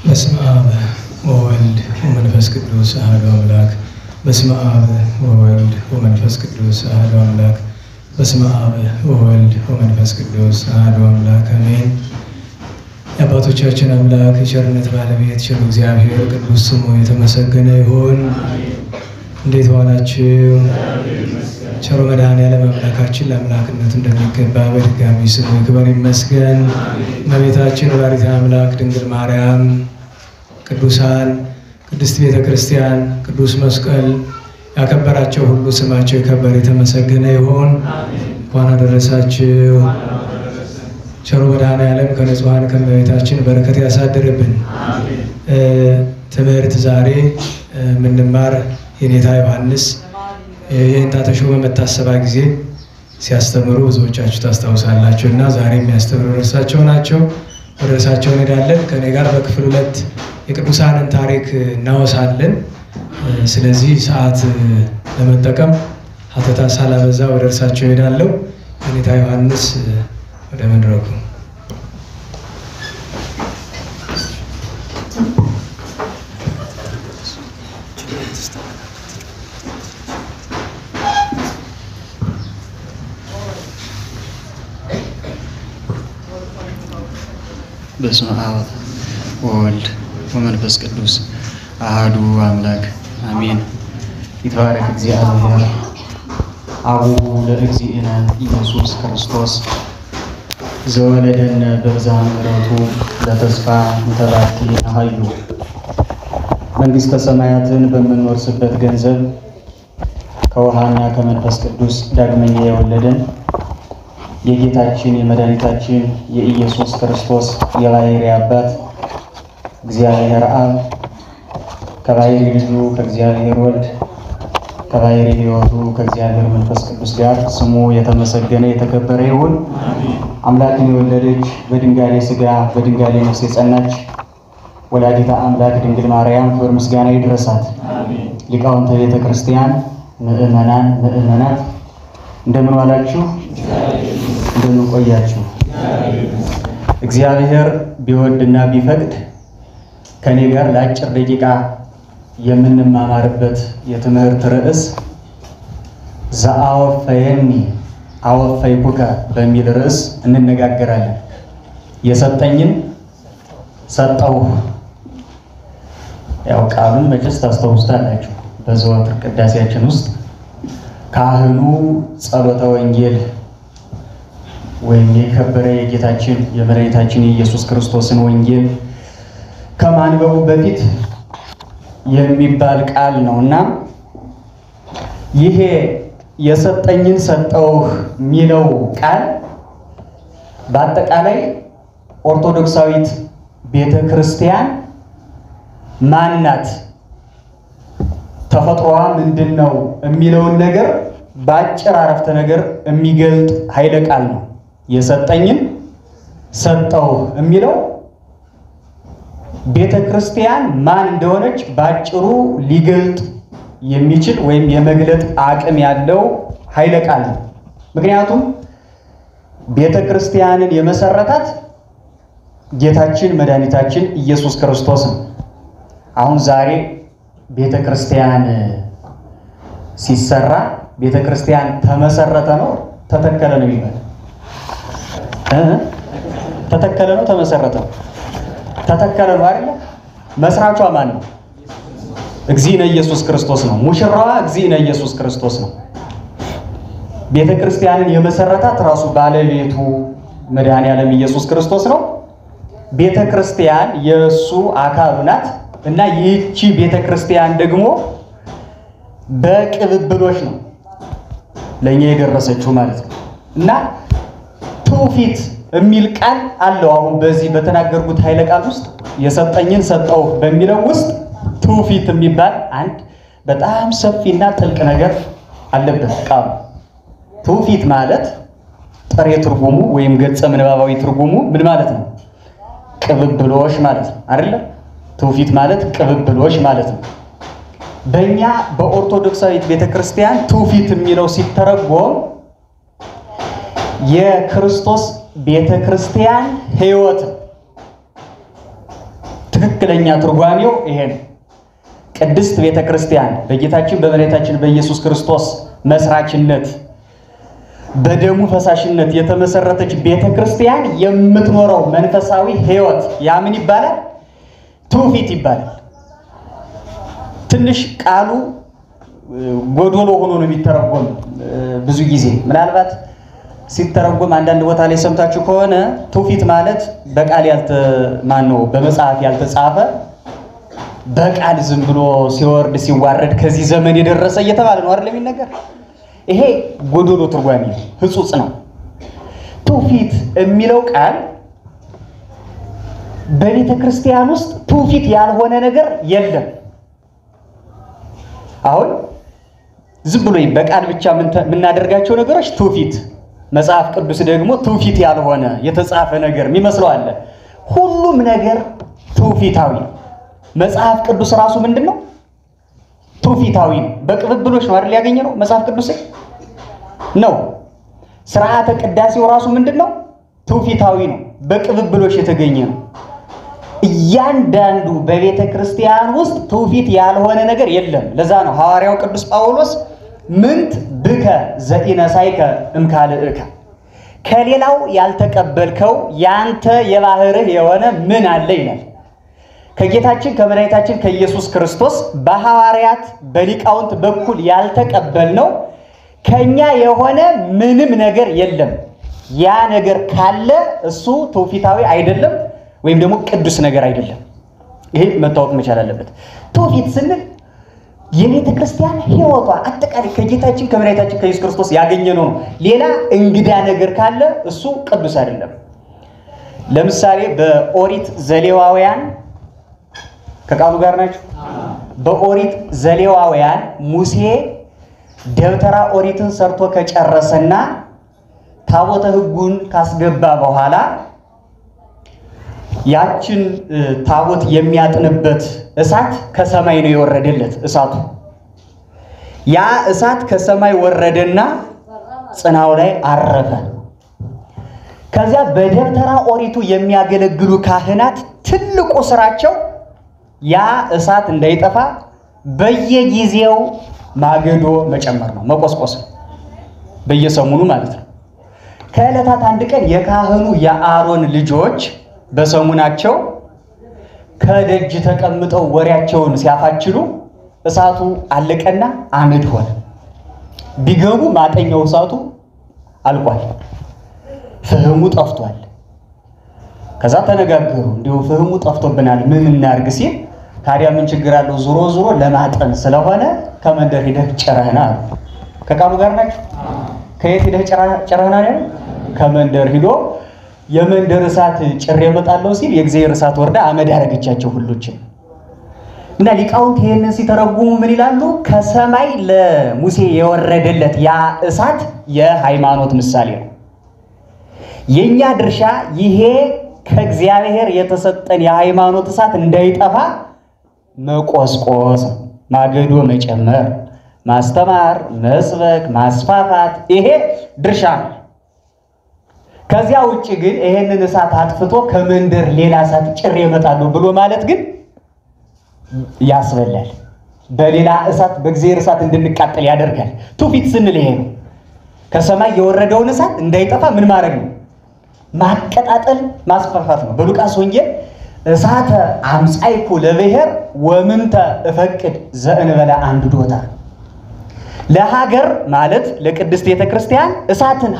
በስመ አብ ወወልድ ወመንፈስ ቅዱስ አሐዱ አምላክ። በስመ አብ ወወልድ ወመንፈስ ቅዱስ አሐዱ አምላክ። በስመ አብ ወወልድ ወመንፈስ ቅዱስ አሐዱ አምላክ አሜን። የአባቶቻችን አምላክ የቸርነት ባለቤት ቸር እግዚአብሔር ቅዱስ ስሙ የተመሰገነ ይሁን። እንዴት ዋላችሁ? ቸሩ መድኃኔዓለም አምላካችን ለአምላክነቱ እንደሚገባ በድጋሚ ስሙ ይክበር ይመስገን። እመቤታችን ወላዲተ አምላክ ድንግል ማርያም፣ ቅዱሳን፣ ቅድስት ቤተ ክርስቲያን፣ ቅዱስ መስቀል ያከበራቸው ሁሉ ስማቸው የከበረ የተመሰገነ ይሁን። እንኳን አደረሳችሁ። ቸሩ መድኃኔዓለም ከንጹሐን ከእመቤታችን በረከት ያሳድርብን። ትምህርት ዛሬ የምንማር የኔታ ዮሐንስ የእንታ ተሾመ መታሰቢያ ጊዜ ሲያስተምሩ ብዙዎቻችሁ ታስታውሳላችሁ እና ዛሬ የሚያስተምሩ እርሳቸው ናቸው። ወደ እርሳቸው እንሄዳለን። ከኔ ጋር በክፍል 2 የቅዱሳንን ታሪክ እናወሳለን። ስለዚህ ሰዓት ለመጠቀም ሀተታ ሳላበዛ ወደ እርሳቸው እሄዳለሁ። የኔታ ዮሐንስ ወደ መድረኩ። በስመ አብ ወወልድ ወመንፈስ ቅዱስ አሐዱ አምላክ አሜን። ይትባረክ እግዚአብሔር አቡሁ ለእግዚእነ ኢየሱስ ክርስቶስ ዘወለደነ በብዝኃ ምሕረቱ ለተስፋ እንተባቲ ኃይሉ። መንግሥተ ሰማያትን በምንወርስበት ገንዘብ ከውሃና ከመንፈስ ቅዱስ ዳግመኛ የወለደን የጌታችን የመድኃኒታችን የኢየሱስ ክርስቶስ የባሕርይ አባት እግዚአብሔር አብ ከባሕርይ ልጁ ከእግዚአብሔር ወልድ ከባሕርይ ሕይወቱ ከእግዚአብሔር መንፈስ ቅዱስ ጋር ስሙ የተመሰገነ የተከበረ ይሁን። አምላክን የወለደች በድንጋሌ ሥጋ በድንጋሌ ነፍስ የጸናች ወላዲተ አምላክ ድንግል ማርያም ክብር ምስጋና ይድረሳት። ሊቃውንተ ቤተ ክርስቲያን፣ ምእመናን፣ ምእመናት እንደምን ዋላችሁ? እንደምን ቆያችሁ? እግዚአብሔር ቢወድና ቢፈቅድ ከኔ ጋር ለአጭር ደቂቃ የምንማማርበት የትምህርት ርዕስ ዘአወፈየኒ አወፈይኩከ በሚል ርዕስ እንነጋገራለን። የሰጠኝን ሰጠሁህ። ያው ቃሉን መቼስ ታስታውሱታላችሁ። በዘወትር ቅዳሴያችን ውስጥ ካህኑ ጸሎተ ወንጌል ወይም የከበረ የጌታችን የመድኃኒታችን የኢየሱስ ክርስቶስን ወንጌል ከማንበቡ በፊት የሚባል ቃል ነውና ይሄ የሰጠኝን ሰጠሁህ የሚለው ቃል በአጠቃላይ ኦርቶዶክሳዊት ቤተ ክርስቲያን ማን ናት፣ ተፈጥሮዋ ምንድን ነው የሚለውን ነገር በአጭር አረፍተ ነገር የሚገልጥ ኃይለ ቃል ነው። የሰጠኝን ሰጠሁህ የሚለው ቤተ ክርስቲያን ማን እንደሆነች በአጭሩ ሊገልጥ የሚችል ወይም የመግለጥ አቅም ያለው ኃይለ ቃል ነው። ምክንያቱም ቤተ ክርስቲያንን የመሰረታት ጌታችን መድኃኒታችን ኢየሱስ ክርስቶስ ነው። አሁን ዛሬ ቤተ ክርስቲያን ሲሰራ ቤተ ክርስቲያን ተመሰረተ ነው ተተከለ ነው ይባላል? ተተከለ ነው ተመሰረተ ነው? ተተከለ ነው አይደል? መስራቿ ማን ነው? እግዚእነ ኢየሱስ ክርስቶስ ነው። ሙሽራዋ እግዚእነ ኢየሱስ ክርስቶስ ነው። ቤተ ክርስቲያንን የመሰረታት ራሱ ባለቤቱ መድኃኔዓለም ኢየሱስ ክርስቶስ ነው። ቤተ ክርስቲያን የእሱ አካል ናት እና ይህቺ ቤተ ክርስቲያን ደግሞ በቅብብሎች ነው ለኛ የደረሰችው ማለት ነው። እና ትውፊት የሚል ቃል አለው። አሁን በዚህ በተናገርኩት ኃይለ ቃል ውስጥ የሰጠኝን ሰጠሁህ በሚለው ውስጥ ትውፊት የሚባል አንድ በጣም ሰፊና ጥልቅ ነገር አለበት ቃሉ። ትውፊት ማለት ጥሬ ትርጉሙ ወይም ገጸ ምንባባዊ ትርጉሙ ምን ማለት ነው? ቅብብሎሽ ማለት ነው አይደል? ትውፊት ማለት ቅብብሎሽ ማለት ነው። በእኛ በኦርቶዶክሳዊት ቤተክርስቲያን ትውፊት የሚለው ሲተረጎም የክርስቶስ ቤተክርስቲያን ሕይወት ትክክለኛ ትርጓሜው ይሄ ነው። ቅድስት ቤተክርስቲያን በጌታችን በመድኃኒታችን በኢየሱስ ክርስቶስ መስራችነት በደሙ ፈሳሽነት የተመሰረተች ቤተክርስቲያን የምትኖረው መንፈሳዊ ሕይወት ያ ምን ይባላል? ትውፊት ይባላል። ትንሽ ቃሉ ጎዶሎ ሆኖ ነው የሚተረጎም። ብዙ ጊዜ ምናልባት ሲተረጎም አንዳንድ ቦታ ላይ ሰምታችሁ ከሆነ ትውፊት ማለት በቃል በመጽሐፍ ያልተጻፈ በቃል ዝም ብሎ ሲወርድ ሲዋረድ ከዚህ ዘመን የደረሰ እየተባለ ነው አይደል የሚነገር። ይሄ ጎዶሎ ትርጓሜ ህጹጽ ነው። ትውፊት የሚለው ቃል በቤተ ክርስቲያን ውስጥ ትውፊት ያልሆነ ነገር የለም። አሁን ዝም ብሎ በቃል ብቻ የምናደርጋቸው ነገሮች ትውፊት፣ መጽሐፍ ቅዱስ ደግሞ ትውፊት ያልሆነ የተጻፈ ነገር የሚመስለው አለ። ሁሉም ነገር ትውፊታዊ። መጽሐፍ ቅዱስ ራሱ ምንድነው? ትውፊታዊ ነው። በቅብብሎች ነው አይደል ያገኘነው መጽሐፍ ቅዱስ ነው። ሥርዓተ ቅዳሴው ራሱ ምንድነው? ትውፊታዊ ነው። በቅብብሎች የተገኘ ነው። እያንዳንዱ በቤተ ክርስቲያን ውስጥ ትውፊት ያልሆነ ነገር የለም። ለዛ ነው ሐዋርያው ቅዱስ ጳውሎስ ምንት ብከ ዘኢነሳይከ እምካልእከ፣ ከሌላው ያልተቀበልከው ያንተ የባህርህ የሆነ ምን አለ ይላል። ከጌታችን ከመድኃኒታችን ከኢየሱስ ክርስቶስ በሐዋርያት በሊቃውንት በኩል ያልተቀበልነው ከኛ የሆነ ምንም ነገር የለም። ያ ነገር ካለ እሱ ትውፊታዊ አይደለም ወይም ደግሞ ቅዱስ ነገር አይደለም። ይሄ መታወቅ መቻል አለበት። ትውፊት ስንል የቤተ ክርስቲያን ሕይወቷ አጠቃላይ ከጌታችን ከመድኃኒታችን ከኢየሱስ ክርስቶስ ያገኘነው ነው። ሌላ እንግዳ ነገር ካለ እሱ ቅዱስ አይደለም። ለምሳሌ በኦሪት ዘሌዋውያን ከቃሉ ጋር ናችሁ? በኦሪት ዘሌዋውያን ሙሴ ደብተራ ኦሪትን ሰርቶ ከጨረሰና ታቦተ ሕጉን ካስገባ በኋላ ያችን ታቦት የሚያጥንበት እሳት ከሰማይ ነው የወረደለት። እሳቱ ያ እሳት ከሰማይ ወረደና ጽናው ላይ አረፈ። ከዚያ በደብተራ ኦሪቱ የሚያገለግሉ ካህናት ትልቁ ስራቸው ያ እሳት እንዳይጠፋ በየጊዜው ማገዶ መጨመር ነው፣ መቆስቆስ ነው፣ በየሰሙኑ ማለት ነው። ከዕለታት አንድ ቀን የካህኑ የአሮን ልጆች በሰሙናቸው ከደጅ ተቀምጠው ወሬያቸውን ሲያፋችሉ እሳቱ አለቀና አመድ ሆነ። ቢገቡ ማጠኛው እሳቱ አልቋል፣ ፍህሙ ጠፍቷል። ከዛ ተነጋገሩ፣ እንዲሁ ፍህሙ ጠፍቶብናል ምን እናርግ ሲል ታዲያ ምን ችግር አለው? ዙሮ ዙሮ ለማጠን ስለሆነ ከመንደር ሄደህ ጨረህና አሉ። ከቃሉ ጋር ናችሁ? ከየት ሄደህ ጨረህና ነው? ከመንደር ሄዶ የመንደር እሳት ጭሬ እመጣለሁ ሲል የእግዚአብሔር እሳት ወርዳ አመድ ያረገቻቸው ሁሉችን። እና ሊቃውንት ይሄንን ሲተረጉሙ ምን ይላሉ? ከሰማይ ለሙሴ የወረደለት ያ እሳት የሃይማኖት ምሳሌ ነው። የኛ ድርሻ ይሄ ከእግዚአብሔር የተሰጠን የሃይማኖት እሳት እንዳይጠፋ መቆስቆስ፣ ማገዶ መጨመር፣ ማስተማር፣ መስበክ፣ ማስፋፋት ይሄ ድርሻ ነው። ከዚያ ውጪ ግን ይሄንን እሳት አጥፍቶ ከመንደር ሌላ እሳት ጭሬ እመጣለሁ ብሎ ማለት ግን ያስበላል። በሌላ እሳት በእግዚአብሔር እሳት እንድንቃጠል ያደርጋል። ትውፊት ስንል ይሄ ነው። ከሰማይ የወረደውን እሳት እንዳይጠፋ ምን ማድረግ ነው? ማቀጣጠል፣ ማስፋፋት ነው። በሉቃስ ወንጌል እሳተ አምጻይኩ ለብሔር ወምንተ እፈቅድ ዘእንበለ አንድዶታ፣ ለሀገር ማለት ለቅድስት ቤተክርስቲያን እሳትን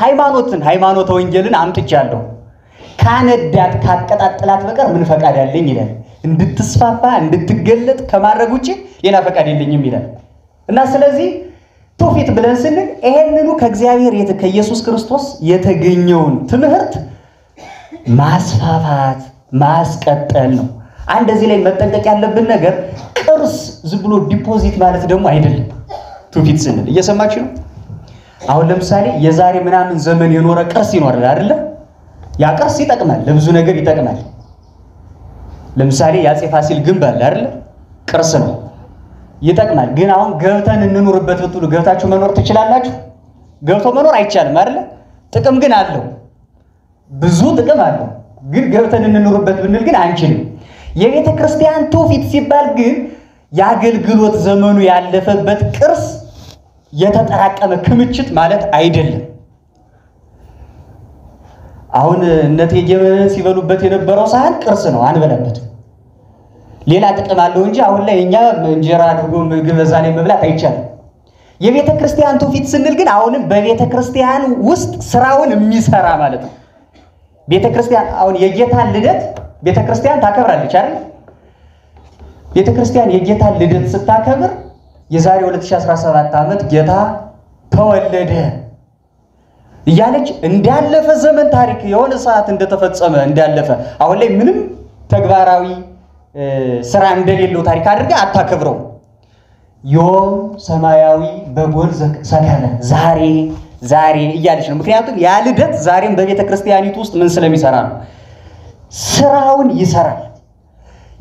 ሃይማኖተ ወንጌልን አምጥቻለሁ ካነዳት ካቀጣጠላት በቀር ምን ፈቃድ አለኝ ይላል። እንድትስፋፋ እንድትገለጥ ከማድረግ ውጪ ሌላ ፈቃድ የለኝም ይላል። እና ስለዚህ ትውፊት ብለን ስንል ይሄንኑ ከእግዚአብሔር ከኢየሱስ ክርስቶስ የተገኘውን ትምህርት ማስፋፋት ማስቀጠል ነው። አንድ እዚህ ላይ መጠንቀቅ ያለብን ነገር ቅርስ ዝም ብሎ ዲፖዚት ማለት ደግሞ አይደለም። ትውፊት ስንል እየሰማችሁ ነው። አሁን ለምሳሌ የዛሬ ምናምን ዘመን የኖረ ቅርስ ይኖራል አይደለ? ያ ቅርስ ይጠቅማል፣ ለብዙ ነገር ይጠቅማል። ለምሳሌ የአፄ ፋሲል ግንብ አለ አይደለ? ቅርስ ነው፣ ይጠቅማል። ግን አሁን ገብተን እንኑርበት ብትሉ ገብታችሁ መኖር ትችላላችሁ? ገብቶ መኖር አይቻልም አይደለ? ጥቅም ግን አለው፣ ብዙ ጥቅም አለው። ግን ገብተን እንኑርበት ብንል ግን አንችልም። የቤተ ክርስቲያን ትውፊት ሲባል ግን የአገልግሎት ዘመኑ ያለፈበት ቅርስ የተጠራቀመ ክምችት ማለት አይደለም። አሁን እነቴጌ ሲበሉበት የነበረው ሳህን ቅርስ ነው፣ አንበላበትም። ሌላ ጥቅም አለው እንጂ አሁን ላይ እኛ እንጀራ አድርጎ ምግብ በዛ ላይ መብላት አይቻልም። የቤተ ክርስቲያን ትውፊት ስንል ግን አሁንም በቤተ ክርስቲያን ውስጥ ስራውን የሚሰራ ማለት ነው። ቤተ ክርስቲያን አሁን የጌታን ልደት ቤተ ክርስቲያን ታከብራለች አይደል? ቤተ ክርስቲያን የጌታን ልደት ስታከብር የዛሬ 2017 ዓመት ጌታ ተወለደ እያለች እንዳለፈ ዘመን ታሪክ የሆነ ሰዓት እንደተፈጸመ እንዳለፈ አሁን ላይ ምንም ተግባራዊ ስራ እንደሌለው ታሪክ አድርጋ አታከብረው። ዮም ሰማያዊ በጎል ሰከነ ዛሬ እያለች ነው። ምክንያቱም ያ ልደት ዛሬም በቤተ ክርስቲያኒቱ ውስጥ ምን ስለሚሰራ ነው? ስራውን ይሰራል።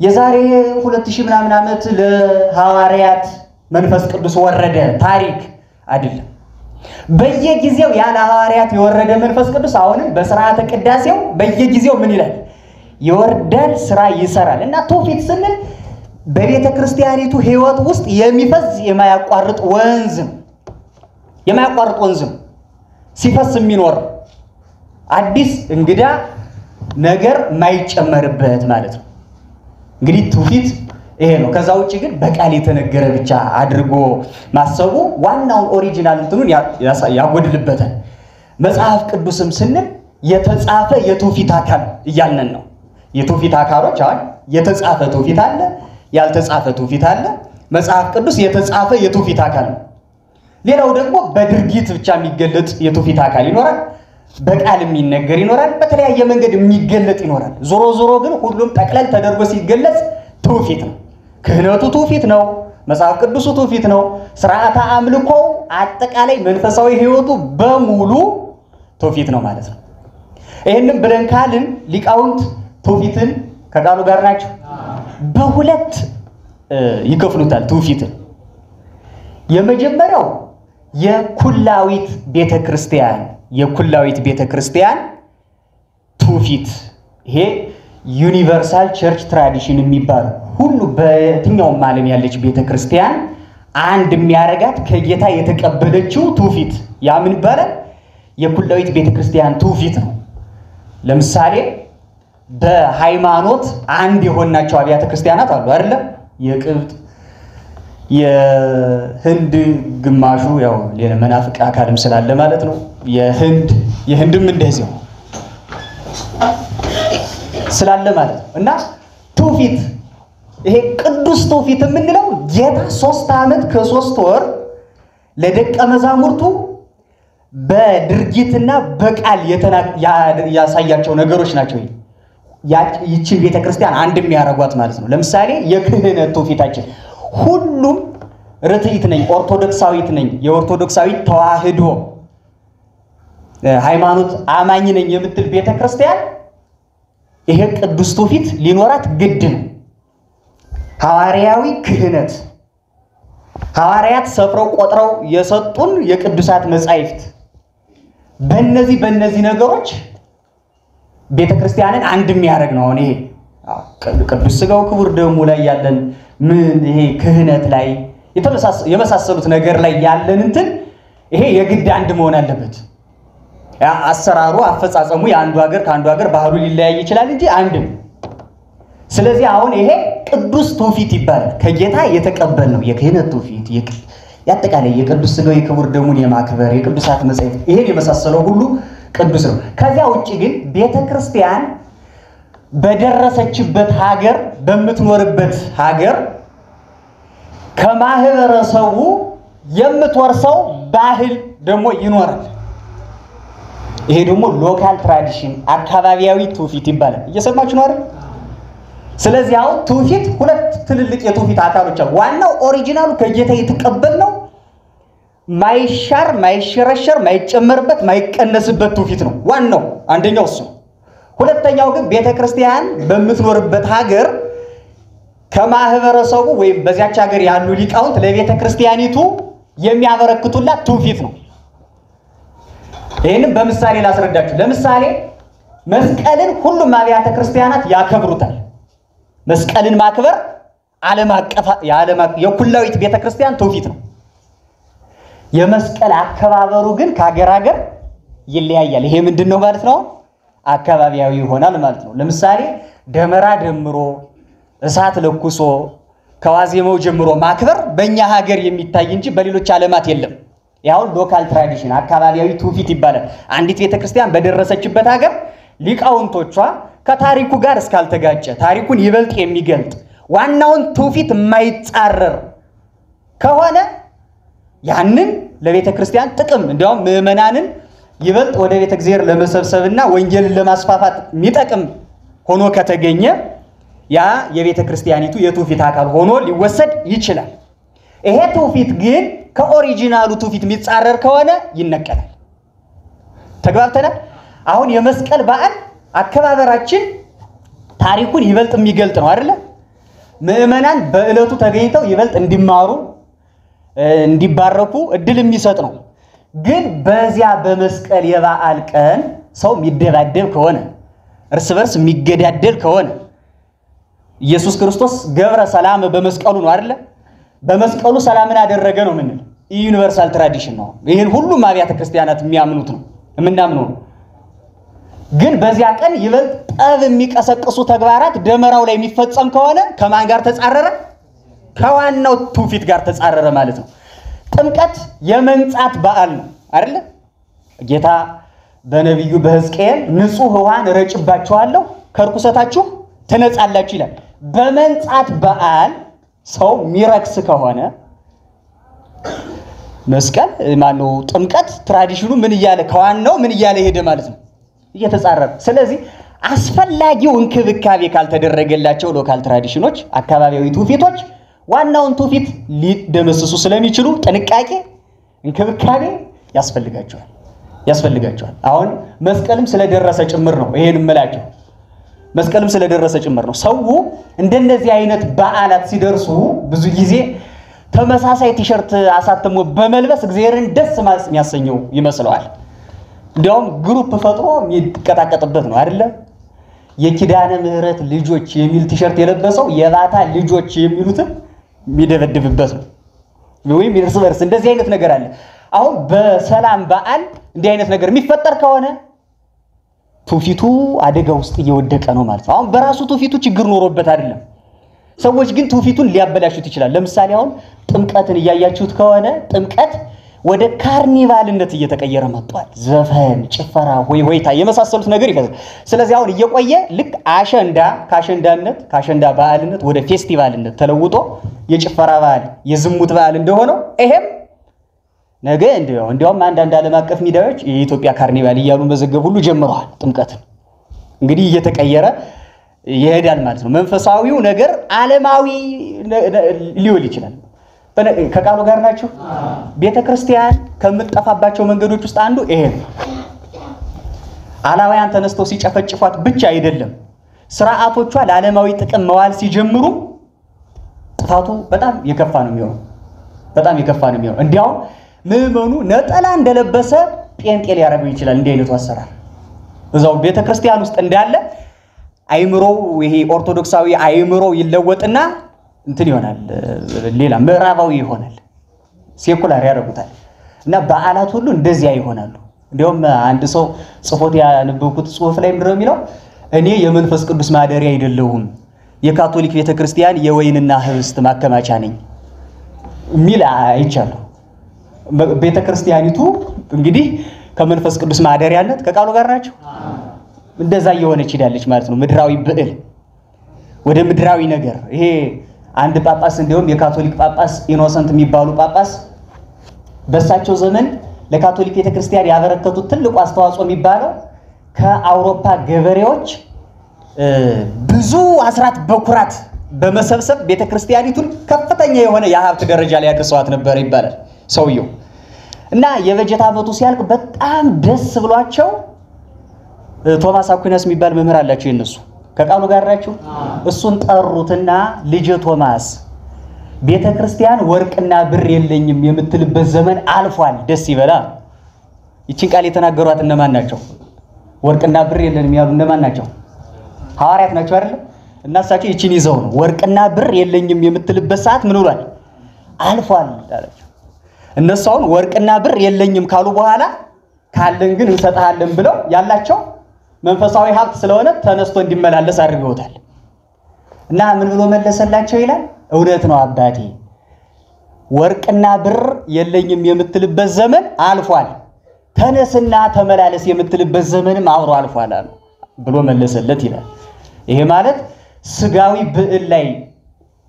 የዛሬ 2000 ምናምን ዓመት ለሐዋርያት መንፈስ ቅዱስ ወረደ ታሪክ አይደለም። በየጊዜው ያለ ሐዋርያት የወረደ መንፈስ ቅዱስ አሁንም በሥርዓተ ቅዳሴው በየጊዜው ምን ይላል? ይወርዳል፣ ስራ ይሰራል። እና ትውፊት ስንል በቤተ ክርስቲያኒቱ ሕይወት ውስጥ የሚፈስ የማያቋርጥ ወንዝ ሲፈስ የሚኖር አዲስ እንግዳ ነገር ማይጨመርበት ማለት ነው። እንግዲህ ትውፊት ይሄ ነው። ከዛ ውጪ ግን በቃል የተነገረ ብቻ አድርጎ ማሰቡ ዋናውን ኦሪጂናል እንትኑን ያጎድልበታል። መጽሐፍ ቅዱስም ስንል የተጻፈ የትውፊት አካል እያልን ነው። የትውፊት አካሎች አሁን የተጻፈ ትውፊት አለ፣ ያልተጻፈ ትውፊት አለ። መጽሐፍ ቅዱስ የተጻፈ የትውፊት አካል ነው። ሌላው ደግሞ በድርጊት ብቻ የሚገለጥ የትውፊት አካል ይኖራል፣ በቃል የሚነገር ይኖራል፣ በተለያየ መንገድ የሚገለጥ ይኖራል። ዞሮ ግን ሁሉም ጠቅለል ተደርጎ ሲገለጽ ትውፊት ነው። ክህነቱ ትውፊት ነው፣ መጽሐፍ ቅዱሱ ትውፊት ነው፣ ስርዓተ አምልኮ አጠቃላይ መንፈሳዊ ህይወቱ በሙሉ ትውፊት ነው ማለት ነው። ይሄንን ብለን ካልን ሊቃውንት ትውፊትን ከቃሉ ጋር ናቸው በሁለት ይከፍሉታል። ትውፊትን የመጀመሪያው የኩላዊት ቤተክርስቲያን ትውፊት፣ ይሄ ዩኒቨርሳል ቸርች ትራዲሽን የሚባለው ሁሉ በየትኛውም ዓለም ያለች ቤተክርስቲያን አንድ የሚያረጋት ከጌታ የተቀበለችው ትውፊት ያ ምን ይባላል? የኩላዊት ቤተክርስቲያን ትውፊት ነው። ለምሳሌ በሃይማኖት አንድ የሆናቸው አብያተ ክርስቲያናት አሉ አይደለ? የቅብጥ የህንድ ግማሹ ያው ሌላ መናፍቅ አካልም ስላለ ማለት ነው። የህንድም እንደዚሁ ስላለ ማለት ነው። እና ትውፊት ይሄ ቅዱስ ትውፊት የምንለው ጌታ 3 ዓመት ከ3 ወር ለደቀ መዛሙርቱ በድርጊትና በቃል ያሳያቸው ነገሮች ናቸው። ይህችን ቤተክርስቲያን አንድ የሚያረጓት ማለት ነው። ለምሳሌ የክህነት ትውፊታችን ሁሉም ርትዕት ነኝ፣ ኦርቶዶክሳዊት ነኝ፣ የኦርቶዶክሳዊት ተዋህዶ ሃይማኖት አማኝ ነኝ የምትል ቤተክርስቲያን ይሄ ቅዱስ ትውፊት ሊኖራት ግድ ነው። ሐዋርያዊ ክህነት ሐዋርያት ሰፍረው ቆጥረው የሰጡን የቅዱሳት መጻሕፍት በእነዚህ ነገሮች ቤተክርስቲያንን አንድ የሚያደርግ ነው። ይሄ ቅዱስ ሥጋው ክቡር ደሙ ላይ ያለን ይሄ ክህነት ላይ የመሳሰሉት ነገር ላይ ያለን እንትን ይሄ የግድ አንድ መሆን አለበት። አሰራሩ አፈጻጸሙ የአንዱ ሀገር ከአንዱ ሀገር ባህሉ ሊለያይ ይችላል እንጂ አንድ ነው። ስለዚህ አሁን ይሄ ቅዱስ ትውፊት ይባላል። ከጌታ የተቀበልነው የክህነት ትውፊት ያጠቃላይ የቅዱስ ሥጋው የክቡር ደሙን የማክበር የቅዱሳት መጻሕፍት ይሄን የመሳሰለው ሁሉ ቅዱስ ነው። ከዚያ ውጪ ግን ቤተክርስቲያን በደረሰችበት ሀገር በምትኖርበት ሀገር ከማህበረሰቡ የምትወርሰው ባህል ደግሞ ይኖራል። ይሄ ደግሞ ሎካል ትራዲሽን አካባቢያዊ ትውፊት ይባላል። እየሰማችሁ ነው አይደል? ስለዚህ አሁን ትውፊት ሁለት ትልልቅ የትውፊት አካሎች አሉ። ዋናው ኦሪጂናሉ ከጌታ የተቀበልነው ማይሻር ማይሸረሸር ማይጨመርበት ማይቀነስበት ትውፊት ነው። ዋናው አንደኛው እሱ። ሁለተኛው ግን ቤተክርስቲያን በምትኖርበት ሀገር ከማህበረሰቡ ወይም በዚያች ሀገር ያሉ ሊቃውንት ለቤተክርስቲያኒቱ የሚያበረክቱላት ትውፊት ነው። ይሄንን በምሳሌ ላስረዳችሁ። ለምሳሌ መስቀልን ሁሉም አብያተ ክርስቲያናት ያከብሩታል። መስቀልን ማክበር ዓለም አቀፍ የኩላዊት ቤተክርስቲያን ትውፊት ነው። የመስቀል አከባበሩ ግን ከሀገር ይለያያል። ይሄ ምንድነው ማለት ነው? አካባቢያዊ ይሆናል ማለት ነው። ለምሳሌ ደመራ ደምሮ እሳት ለኩሶ ከዋዜማው ጀምሮ ማክበር በእኛ ሀገር የሚታይ እንጂ በሌሎች ዓለማት የለም። ያው ሎካል ትራዲሽን አካባቢያዊ ትውፊት ይባላል። አንዲት ቤተክርስቲያን በደረሰችበት ሀገር ሊቃውንቶቿ ከታሪኩ ጋር እስካልተጋጨ ታሪኩን ይበልጥ የሚገልጥ ዋናውን ትውፊት የማይጻረር ከሆነ ያንን ለቤተክርስቲያን ጥቅም እንዲያውም ምዕመናንን ይበልጥ ወደ ቤተ እግዚአብሔር ለመሰብሰብና ወንጌልን ለማስፋፋት የሚጠቅም ሆኖ ከተገኘ ያ የቤተ ክርስቲያኒቱ የትውፊት አካል ሆኖ ሊወሰድ ይችላል። ይሄ ትውፊት ግን ከኦሪጂናሉ ትውፊት የሚጻረር ከሆነ ይነቀላል። ተግባብተናል? አሁን የመስቀል በዓል አከባበራችን ታሪኩን ይበልጥ የሚገልጥ ነው አይደለ? ምዕመናን በእለቱ ተገኝተው ይበልጥ እንዲማሩ እንዲባረኩ እድል የሚሰጥ ነው። ግን በዚያ በመስቀል የበዓል ቀን ሰው የሚደባደብ ከሆነ እርስ በርስ የሚገዳደል ከሆነ ኢየሱስ ክርስቶስ ገብረ ሰላም በመስቀሉ ነው አይደለ? በመስቀሉ ሰላምን አደረገ ነው ምን ዩኒቨርሳል ትራዲሽን ነው። ይሄን ሁሉም አብያተ ክርስቲያናት የሚያምኑት ነው የምናምነው። ግን በዚያ ቀን ይበልጥ ጠብ የሚቀሰቅሱ ተግባራት ደመራው ላይ የሚፈጸም ከሆነ ከማን ጋር ተጻረረ? ከዋናው ትውፊት ጋር ተጻረረ ማለት ነው። ጥምቀት የመንጻት በዓል ነው አይደለ? ጌታ በነብዩ በሕዝቅኤል ንጹህ ውሃን ረጭባችኋለሁ ከርኩሰታችሁ ትነጻላችሁ ይላል። በመንጻት በዓል ሰው ሚረክስ ከሆነ መስቀል ማነው ጥምቀት ትራዲሽኑ ምን ይያለ ከዋናው ምን ይያለ ሄደ ማለት ነው እየተጻረረ። ስለዚህ አስፈላጊው እንክብካቤ ካልተደረገላቸው ሎካል ትራዲሽኖች አካባቢያዊ ትውፊቶች ዋናውን ትውፊት ሊደመስሱ ስለሚችሉ ጥንቃቄ እንክብካቤ ያስፈልጋቸዋል። አሁን መስቀልም ስለደረሰ ጭምር ነው ይሄን እምላችሁ። መስቀልም ስለደረሰ ጭምር ነው ሰው እንደነዚህ አይነት በዓላት ሲደርሱ ብዙ ጊዜ ተመሳሳይ ቲሸርት አሳተሞ በመልበስ እግዚአብሔርን ደስ የሚያሰኘው ይመስለዋል። እንዲያውም ግሩፕ ፈጥሮ የሚቀጣቀጥበት ነው አይደለ? የኪዳነ ምህረት ልጆች የሚል ቲሸርት የለበሰው የባታ ልጆች የሚሉትን የሚደበድብበት ነው። ወይም እርስ በርስ እንደዚህ አይነት ነገር አለ። አሁን በሰላም በዓል እንዲህ አይነት ነገር የሚፈጠር ከሆነ ትውፊቱ አደጋ ውስጥ እየወደቀ ነው ማለት ነው። አሁን በራሱ ትውፊቱ ችግር ኖሮበት አይደለም። ሰዎች ግን ትውፊቱን ሊያበላሹት ይችላል። ለምሳሌ አሁን ጥምቀትን እያያችሁት ከሆነ ጥምቀት ወደ ካርኒቫልነት እየተቀየረ መጥቷል። ዘፈን፣ ጭፈራ፣ ሆይታ የመሳሰሉት ነገር ይፈጠራል። ስለዚህ አሁን እየቆየ ልክ ከአሸንዳ በዓልነት ወደ ፌስቲቫልነት ተለውጦ የጭፈራ በዓል የዝሙት በዓል እንደሆነው ይሄም ነገ እንዲያውም አንዳንድ ዓለም አቀፍ ሚዲያዎች የኢትዮጵያ ካርኒቫል እያሉ መዘገብ ሁሉ ጀምረዋል። ጥምቀትን እንግዲህ እየተቀየረ ይሄዳል ማለት ነው። መንፈሳዊው ነገር ዓለማዊ ሊሆን ይችላል። ከቃሉ ጋር ናቸው። ቤተክርስቲያን ከምትጠፋባቸው መንገዶች ውስጥ አንዱ ይሄ ነው። ዓላማያን ተነስተው ሲጨፈጭፏት ብቻ አይደለም፣ ስርዓቶቿ ለዓለማዊ ጥቅም መዋል ሲጀምሩ ጥፋቱ በጣም የከፋ ነው የሚሆነው። እንዲያውም ምዕመኑ ነጠላ እንደለበሰ ጴንጤ ሊያደርገው ይችላል። እንዲህ አይነቱ አሰራር እዛው ቤተክርስቲያን ውስጥ እንዳለ አይምሮው ይሄ ኦርቶዶክሳዊ አይምሮው ይለወጥና እንትን ይሆናል፣ ሌላ ምዕራባዊ ይሆናል፣ ሴኩላር ያደርጉታል። እና በዓላት ሁሉ እንደዚያ ይሆናሉ። እንዲያውም አንድ ሰው ጽፎት ያነበብኩት ጽሑፍ ላይ ምንድነው የሚለው? እኔ የመንፈስ ቅዱስ ማደሪያ አይደለሁም፣ የካቶሊክ ቤተክርስቲያን የወይንና ህብስት ማከማቻ ነኝ ሚል አይቻለሁ። ቤተክርስቲያኒቱ እንግዲህ ከመንፈስ ቅዱስ ማደሪያነት ከቃሉ ጋር ናቸው። እንደዛ እየሆነች ሄዳለች ማለት ነው። ምድራዊ ብዕል ወደ ምድራዊ ነገር። ይሄ አንድ ጳጳስ እንዲሁም የካቶሊክ ጳጳስ ኢኖሰንት የሚባሉ ጳጳስ በሳቸው ዘመን ለካቶሊክ ቤተክርስቲያን ያበረከቱት ትልቁ አስተዋጽኦ የሚባለው ከአውሮፓ ገበሬዎች ብዙ አስራት በኩራት በመሰብሰብ ቤተክርስቲያኒቱን ከፍተኛ የሆነ የሀብት ደረጃ ላይ ያደርሰዋት ነበር ይባላል ሰውየው። እና የበጀት ዓመቱ ሲያልቅ በጣም ደስ ብሏቸው ቶማስ አኩናስ የሚባል መምህር አላቸው የነሱ ከቃሉ ጋር ናቸው። እሱን ጠሩትና ልጅ ቶማስ ቤተክርስቲያን ወርቅና ብር የለኝም የምትልበት ዘመን አልፏል፣ ደስ ይበላ። ይችን ቃል የተናገሯት እነማን ናቸው? ወርቅና ብር የለንም ያሉ እነማን ናቸው? ሐዋርያት ናቸው አይደል? እና እሳቸው ይቺን ይዘው ነው ወርቅና ብር የለኝም የምትልበት ሰዓት ምን ብሏል አልፏል አላቸው። እነሱ አሁን ወርቅና ብር የለኝም ካሉ በኋላ ካለን ግን እንሰጣለን ብለው ያላቸው መንፈሳዊ ሀብት ስለሆነ ተነስቶ እንዲመላለስ አድርገውታል። እና ምን ብሎ መለሰላቸው ይላል እውነት ነው አባቴ ወርቅና ብር የለኝም የምትልበት ዘመን አልፏል፣ ተነስና ተመላለስ የምትልበት ዘመንም አብሮ አልፏል ብሎ መለሰለት ይላል። ይሄ ማለት ስጋዊ ብዕል ላይ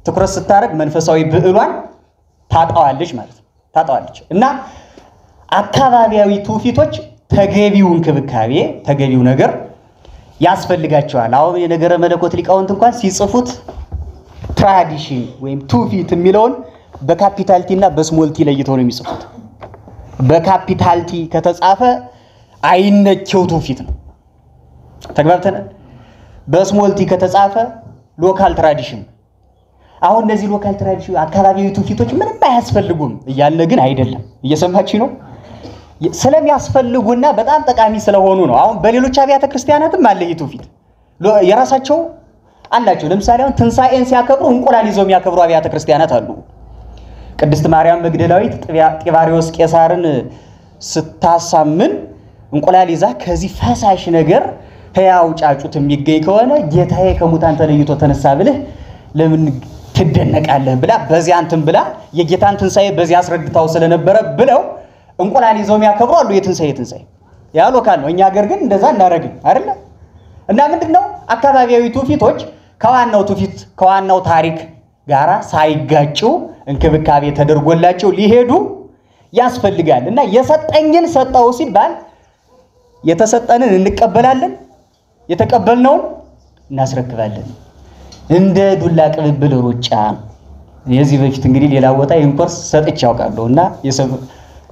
ትኩረት ስታረግ መንፈሳዊ ብዕሏን ታጣዋለች ማለት ነው። ታጣዋለች እና አካባቢያዊ ትውፊቶች ተገቢው እንክብካቤ ተገቢው ነገር ያስፈልጋቸዋል። አሁን የነገረ መለኮት ሊቃውንት እንኳን ሲጽፉት ትራዲሽን ወይም ትውፊት የሚለውን በካፒታል ቲ እና በስሞል ቲ ለይተው ነው የሚጽፉት። በካፒታል ቲ ከተጻፈ አይነኬው ትውፊት ነው ተግባብተን። በስሞል ቲ ከተጻፈ ሎካል ትራዲሽን። አሁን እነዚህ ሎካል ትራዲሽን አካባቢያዊ ትውፊቶች ምንም አያስፈልጉም እያልን ግን አይደለም። እየሰማችሁ ነው? ስለሚያስፈልጉና በጣም ጠቃሚ ስለሆኑ ነው። አሁን በሌሎች አብያተ ክርስቲያናትም አለ ይህ ትውፊት የራሳቸው አላቸው። ለምሳሌ አሁን ትንሳኤን ሲያከብሩ እንቁላል ይዘው የሚያከብሩ አብያተ ክርስቲያናት አሉ። ቅድስት ማርያም መግደላዊት ጢባሪዎስ ቄሳርን ስታሳምን እንቁላል ይዛ ከዚህ ፈሳሽ ነገር ሕያው ጫጩት የሚገኝ ከሆነ ጌታዬ ከሙታን ተለይቶ ተነሳ ብለህ ለምን ትደነቃለህ ብላ በዚያ እንትን ብላ የጌታን ትንሳኤ በዚያ አስረድታው ስለነበረ ብለው እንቁላል ይዘው የሚያከብሩ አሉ። የትንሳኤ ያ ሎካል ነው። እኛ ሀገር ግን እንደዛ እናረግም አይደለ? እና ምንድነው አካባቢያዊ ትውፊቶች ከዋናው ትውፊት ከዋናው ታሪክ ጋራ ሳይጋጩ እንክብካቤ ተደርጎላቸው ሊሄዱ ያስፈልጋል። እና የሰጠኝን ሰጠው ሲባል የተሰጠንን እንቀበላለን፣ የተቀበልነውን እናስረክባለን። እንደ ዱላ ቅብብል ሩጫ የዚህ በፊት እንግዲህ ሌላ ቦታ ይሄን ኮርስ ሰጥቼ ያውቃለሁ እና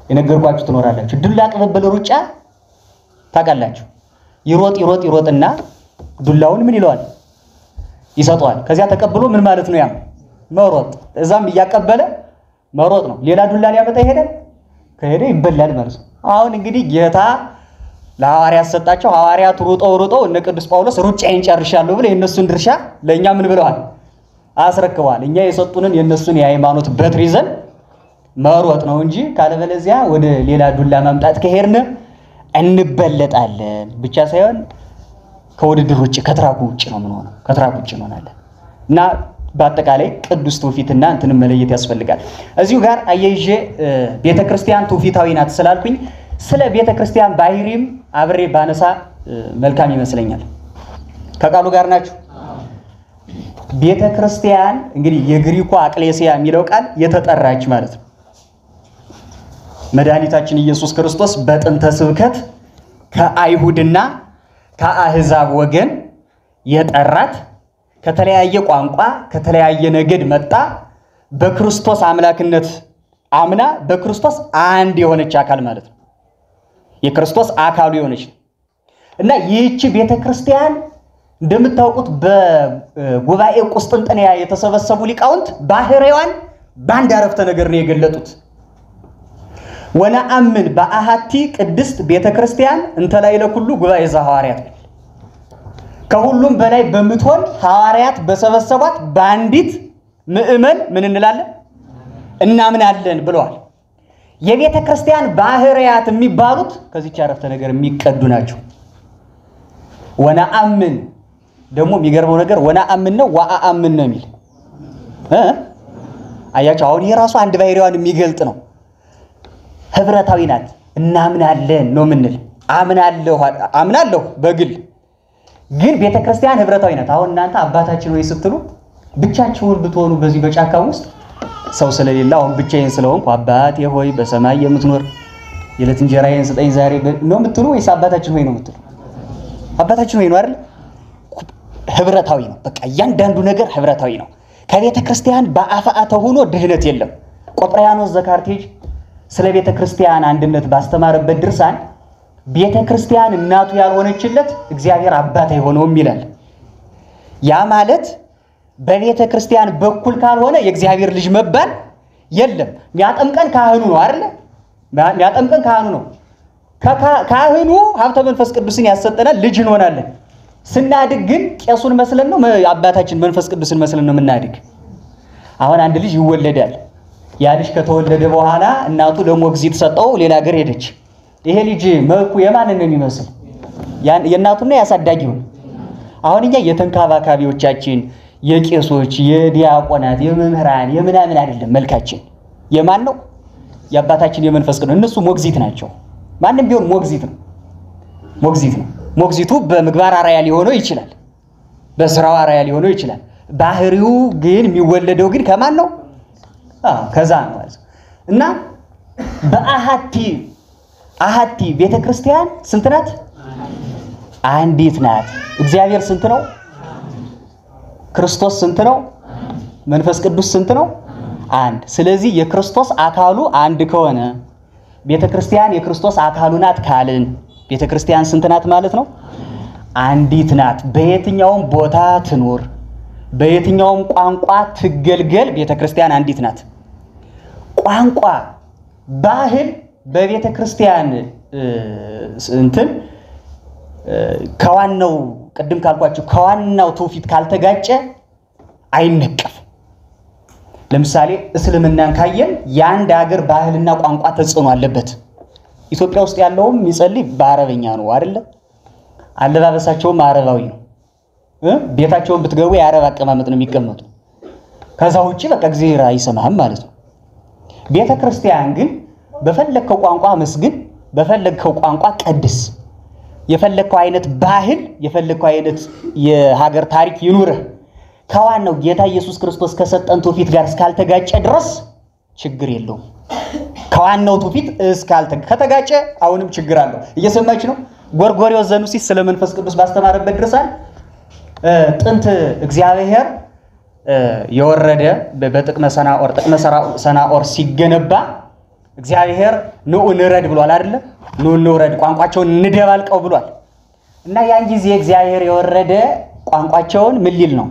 የነገርኳችሁ ትኖራላችሁ። ዱላ ቅብብል ሩጫ ታውቃላችሁ። ይሮጥና ዱላውን ምን ይለዋል ይሰጠዋል። ከዚያ ተቀብሎ ምን ማለት ነው ያ መሮጥ፣ እዛም እያቀበለ መሮጥ ነው። ሌላ ዱላ ሊያመጣ ይሄዳል፣ ከሄደ ይበላል ማለት ነው። አሁን እንግዲህ ጌታ ለሐዋርያት ሰጣቸው። ሐዋርያት ሩጠው እነ ቅዱስ ጳውሎስ ሩጫዬን ጨርሻለሁ ብለው የነሱን ድርሻ ለኛ ምን ብለዋል አስረክበዋል። እኛ የሰጡንን የነሱን የሃይማኖት በትር ይዘን መሮጥ ነው እንጂ ካለበለዚያ ወደ ሌላ ዱላ ማምጣት ከሄድን እንበለጣለን ብቻ ሳይሆን ከውድድር ውጭ ከትራኩ ውጭ ነው ምን ሆነው ከትራኩ ውጭ እንሆናለን። እና በአጠቃላይ ቅዱስ ትውፊትና እንትን መለየት ያስፈልጋል። እዚሁ ጋር አየይዤ ቤተክርስቲያን ትውፊታዊ ናት ስላልኩኝ ስለ ቤተክርስቲያን ባህሪም አብሬ ባነሳ መልካም ይመስለኛል። ከቃሉ ጋር ናችሁ? ቤተክርስቲያን እንግዲህ የግሪኩ አቅሌሲያ የሚለው ቃል የተጠራች ማለት ነው። መድኃኒታችን ኢየሱስ ክርስቶስ በጥንተ ስብከት ከአይሁድና ከአህዛብ ወገን የጠራት ከተለያየ ቋንቋ ከተለያየ ነገድ መጣ በክርስቶስ አምላክነት አምና በክርስቶስ አንድ የሆነች አካል ማለት ነው። የክርስቶስ አካሉ የሆነች እና ይህች ቤተክርስቲያን እንደምታውቁት በጉባኤ ቁስጥንጥንያ የተሰበሰቡ ሊቃውንት ባህሪዋን በአንድ አረፍተ ነገር ነው የገለጡት። ወነአምን በአሐቲ ቅድስት ቤተክርስቲያን እንተላይ ለኩሉ ጉባኤ ዘሐዋርያት፣ ከሁሉም በላይ በምትሆን ሐዋርያት በሰበሰቧት በአንዲት ምእመን ምን እንላለን እናምናለን ብለዋል። የቤተክርስቲያን ባህሪያት የሚባሉት ከዚህች አረፍተ ነገር የሚቀዱ ናቸው። ወነአምን ደግሞ የሚገርመው ነገር ወነአምን ነው ወአአምን ነው የሚል አያችሁ። አሁን ይሄ ራሱ አንድ ባህሪዋን የሚገልጥ ነው። ህብረታዊ ናት። እናምናለን ነው ምንል አምናለሁ በግል ግን ቤተክርስቲያን ህብረታዊ ናት። አሁን እናንተ አባታችን ወይ ስትሉ ብቻችሁን ብትሆኑ በዚህ በጫካ ውስጥ ሰው ስለሌለ አሁን ብቻዬን ስለሆንኩ አባቴ ሆይ በሰማይ የምትኖር የዕለት እንጀራዬን ስጠኝ ዛሬ ነው የምትሉ ወይስ አባታችን ሆይ ነው የምትሉ? አባታችን ሆይ ነው አይደል? ህብረታዊ ነው። በቃ እያንዳንዱ ነገር ህብረታዊ ነው። ከቤተክርስቲያን በአፋአተ ሆኖ ድህነት የለም። ቆጵርያኖስ ዘካርቴጅ ስለ ቤተክርስቲያን አንድነት ባስተማረበት ድርሳን ቤተክርስቲያን እናቱ ያልሆነችለት እግዚአብሔር አባት አይሆነውም ይላል። ያ ማለት በቤተክርስቲያን በኩል ካልሆነ የእግዚአብሔር ልጅ መባል የለም። የሚያጠምቀን ካህኑ ነው አይደል? የሚያጠምቀን ካህኑ ነው። ካህኑ ሀብተ መንፈስ ቅዱስን ያሰጠናል፣ ልጅ እንሆናለን። ስናድግ ግን ቄሱን መስለን ነው አባታችን መንፈስ ቅዱስን መስለን ነው የምናድግ። አሁን አንድ ልጅ ይወለዳል። ያ ልጅ ከተወለደ በኋላ እናቱ ለሞግዚት ሰጠው፣ ሌላ ሀገር ሄደች። ይሄ ልጅ መልኩ የማንን ነው የሚመስል? የእናቱና ያሳዳጊው። አሁን እኛ የተንከባካቢዎቻችን የቄሶች፣ የዲያቆናት፣ የመምህራን የምናምን አይደለም መልካችን። የማን ነው? የአባታችን የመንፈስ ቅዱስ። እነሱ ሞግዚት ናቸው። ማንም ቢሆን ሞግዚት ነው። ሞግዚት ነው። ሞግዚቱ በምግባር አራያ ሊሆነው ይችላል፣ በስራው አራያ ሊሆነው ይችላል። ባህሪው ግን የሚወለደው ግን ከማን ነው? ከዛ ነው ማለት ነው። እና በአሃቲ ቤተክርስቲያን ስንት ናት? አንዲት ናት። እግዚአብሔር ስንት ነው? ክርስቶስ ስንት ነው? መንፈስ ቅዱስ ስንት ነው? አንድ። ስለዚህ የክርስቶስ አካሉ አንድ ከሆነ ቤተክርስቲያን የክርስቶስ አካሉ ናት ካልን ቤተክርስቲያን ስንት ናት ማለት ነው? አንዲት ናት። በየትኛውም ቦታ ትኑር፣ በየትኛውም ቋንቋ ትገልገል፣ ቤተክርስቲያን አንዲት ናት። ቋንቋ፣ ባህል በቤተክርስቲያን ከዋናው ቅድም ካልኳችሁ ከዋናው ትውፊት ካልተጋጨ አይነቀፍ። ለምሳሌ እስልምናን ካየን የአንድ ሀገር ባህልና ቋንቋ ተጽዕኖ አለበት። ኢትዮጵያ ውስጥ ያለውም የሚጸልይ በአረበኛ ነው አይደለ? አለባበሳቸውም አረባዊ ነው። ቤታቸውን ብትገቡ የአረብ አቀማመጥ ነው የሚቀመጡ። ከዛ ውጪ በቃ እግዚአብሔር አይሰማህም ማለት ነው። ቤተክርስቲያን ግን በፈለከው ቋንቋ መስግን፣ በፈለከው ቋንቋ ቀድስ፣ የፈለከው አይነት ባህል፣ የፈለከው አይነት የሀገር ታሪክ ይኑርህ ከዋናው ጌታ ኢየሱስ ክርስቶስ ከሰጠን ትውፊት ጋር እስካልተጋጨ ድረስ ችግር የለውም። ከዋናው ትውፊት ከተጋጨ አሁንም ችግር አለው። እየሰማች ነው። ጎርጎርዮስ ዘኑሲስ ስለ መንፈስ ቅዱስ ባስተማረበት ድርሳን ጥንት እግዚአብሔር የወረደ በጥቅመ ሰናኦር ሲገነባ እግዚአብሔር ንዑ ንረድ ብሏል አይደለ? ንዑ ንረድ ቋንቋቸውን እንደባልቀው ብሏል። እና ያን ጊዜ እግዚአብሔር የወረደ ቋንቋቸውን ምን ሊል ነው?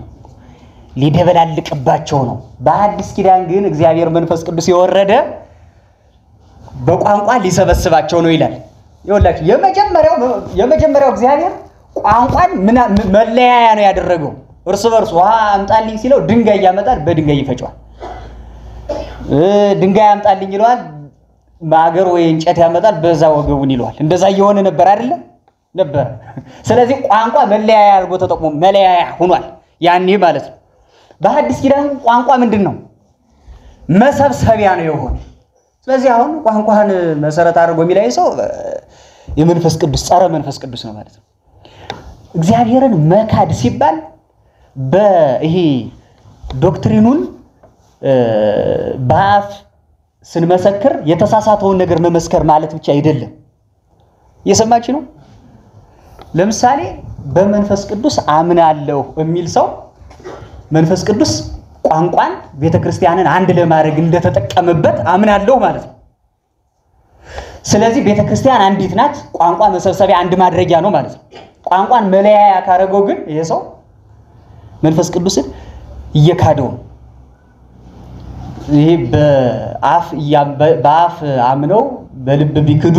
ሊደበላልቅባቸው ነው። በአዲስ ኪዳን ግን እግዚአብሔር መንፈስ ቅዱስ የወረደ በቋንቋ ሊሰበስባቸው ነው ይላል። ይኸውላችሁ የመጀመሪያው እግዚአብሔር ቋንቋን መለያያ ነው ያደረገው። እርስ በርሱ ውሃ አምጣልኝ ሲለው ድንጋይ ያመጣል፣ በድንጋይ ይፈጫዋል። ድንጋይ አምጣልኝ ይለዋል፣ ማገር ወይ እንጨት ያመጣል፣ በዛ ወገቡን ይለዋል። እንደዛ እየሆነ ነበር አይደለ? ነበር። ስለዚህ ቋንቋ መለያያ አድርጎ ተጠቅሞ መለያያ ሆኗል ያኔ ማለት ነው። በአዲስ ኪዳን ቋንቋ ምንድነው? መሰብሰቢያ ነው የሆነ። ስለዚህ አሁን ቋንቋን መሰረት አድርጎ የሚላይ ሰው የመንፈስ ቅዱስ ጸረ መንፈስ ቅዱስ ነው ማለት ነው። እግዚአብሔርን መካድ ሲባል በይሄ ዶክትሪኑን በአፍ ስንመሰክር የተሳሳተውን ነገር መመስከር ማለት ብቻ አይደለም። እየሰማችሁ ነው? ለምሳሌ በመንፈስ ቅዱስ አምናለሁ የሚል ሰው መንፈስ ቅዱስ ቋንቋን ቤተክርስቲያንን አንድ ለማድረግ እንደተጠቀመበት አምናለሁ ማለት ነው። ስለዚህ ቤተክርስቲያን አንዲት ናት፣ ቋንቋ መሰብሰቢያ አንድ ማድረጊያ ነው ማለት ነው። ቋንቋን መለያያ ካረገው ግን ይሄ ሰው መንፈስ ቅዱስን እየካደው ነው። ይሄ በአፍ አምነው በልብ ቢክዱ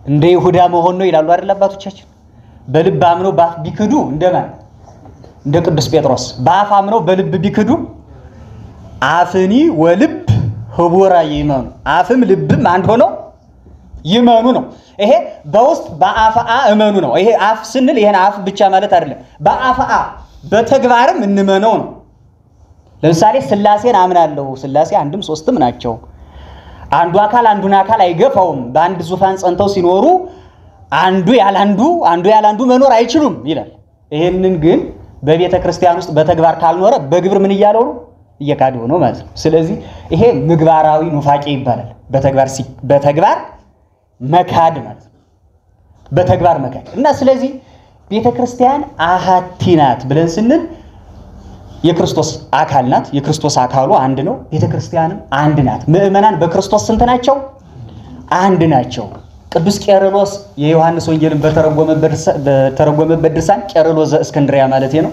እንደ ይሁዳ መሆን ነው ይላሉ አይደል አባቶቻችን። በልብ አምነው በአፍ ቢክዱ እንደማን? እንደ ቅዱስ ጴጥሮስ። በአፍ አምነው በልብ ቢክዱ አፍኒ ወልብ ህቡራ ይመኑ፣ አፍም ልብም አንድ ሆነው ይመኑ ነው። ይሄ በውስጥ በአፍአ እመኑ ነው። ይሄ አፍ ስንል ይሄን አፍ ብቻ ማለት አይደለም፣ በአፍአ በተግባርም እንመነው ነው። ለምሳሌ ስላሴን አምናለሁ፣ ስላሴ አንድም ሶስትም ናቸው፣ አንዱ አካል አንዱን አካል አይገፋውም፣ በአንድ ዙፋን ጸንተው ሲኖሩ አንዱ ያላንዱ መኖር አይችሉም ይላል። ይሄንን ግን በቤተ ክርስቲያን ውስጥ በተግባር ካልኖረ በግብር ምን እያለው ነው? እየካደው ነው ማለት ነው። ስለዚህ ይሄ ምግባራዊ ኑፋቄ ይባላል። በተግባር መካድ ማለት ነው። በተግባር መካድ እና ስለዚህ ቤተ ክርስቲያን አሃቲ ናት ብለን ስንል የክርስቶስ አካል ናት። የክርስቶስ አካሉ አንድ ነው። ቤተ ክርስቲያንም አንድ ናት። ምእመናን በክርስቶስ ስንት ናቸው? አንድ ናቸው። ቅዱስ ቄርሎስ የዮሐንስ ወንጌልን በተረጎመበት ድርሳን ቄርሎስ ዘእስክንድርያ ማለት ነው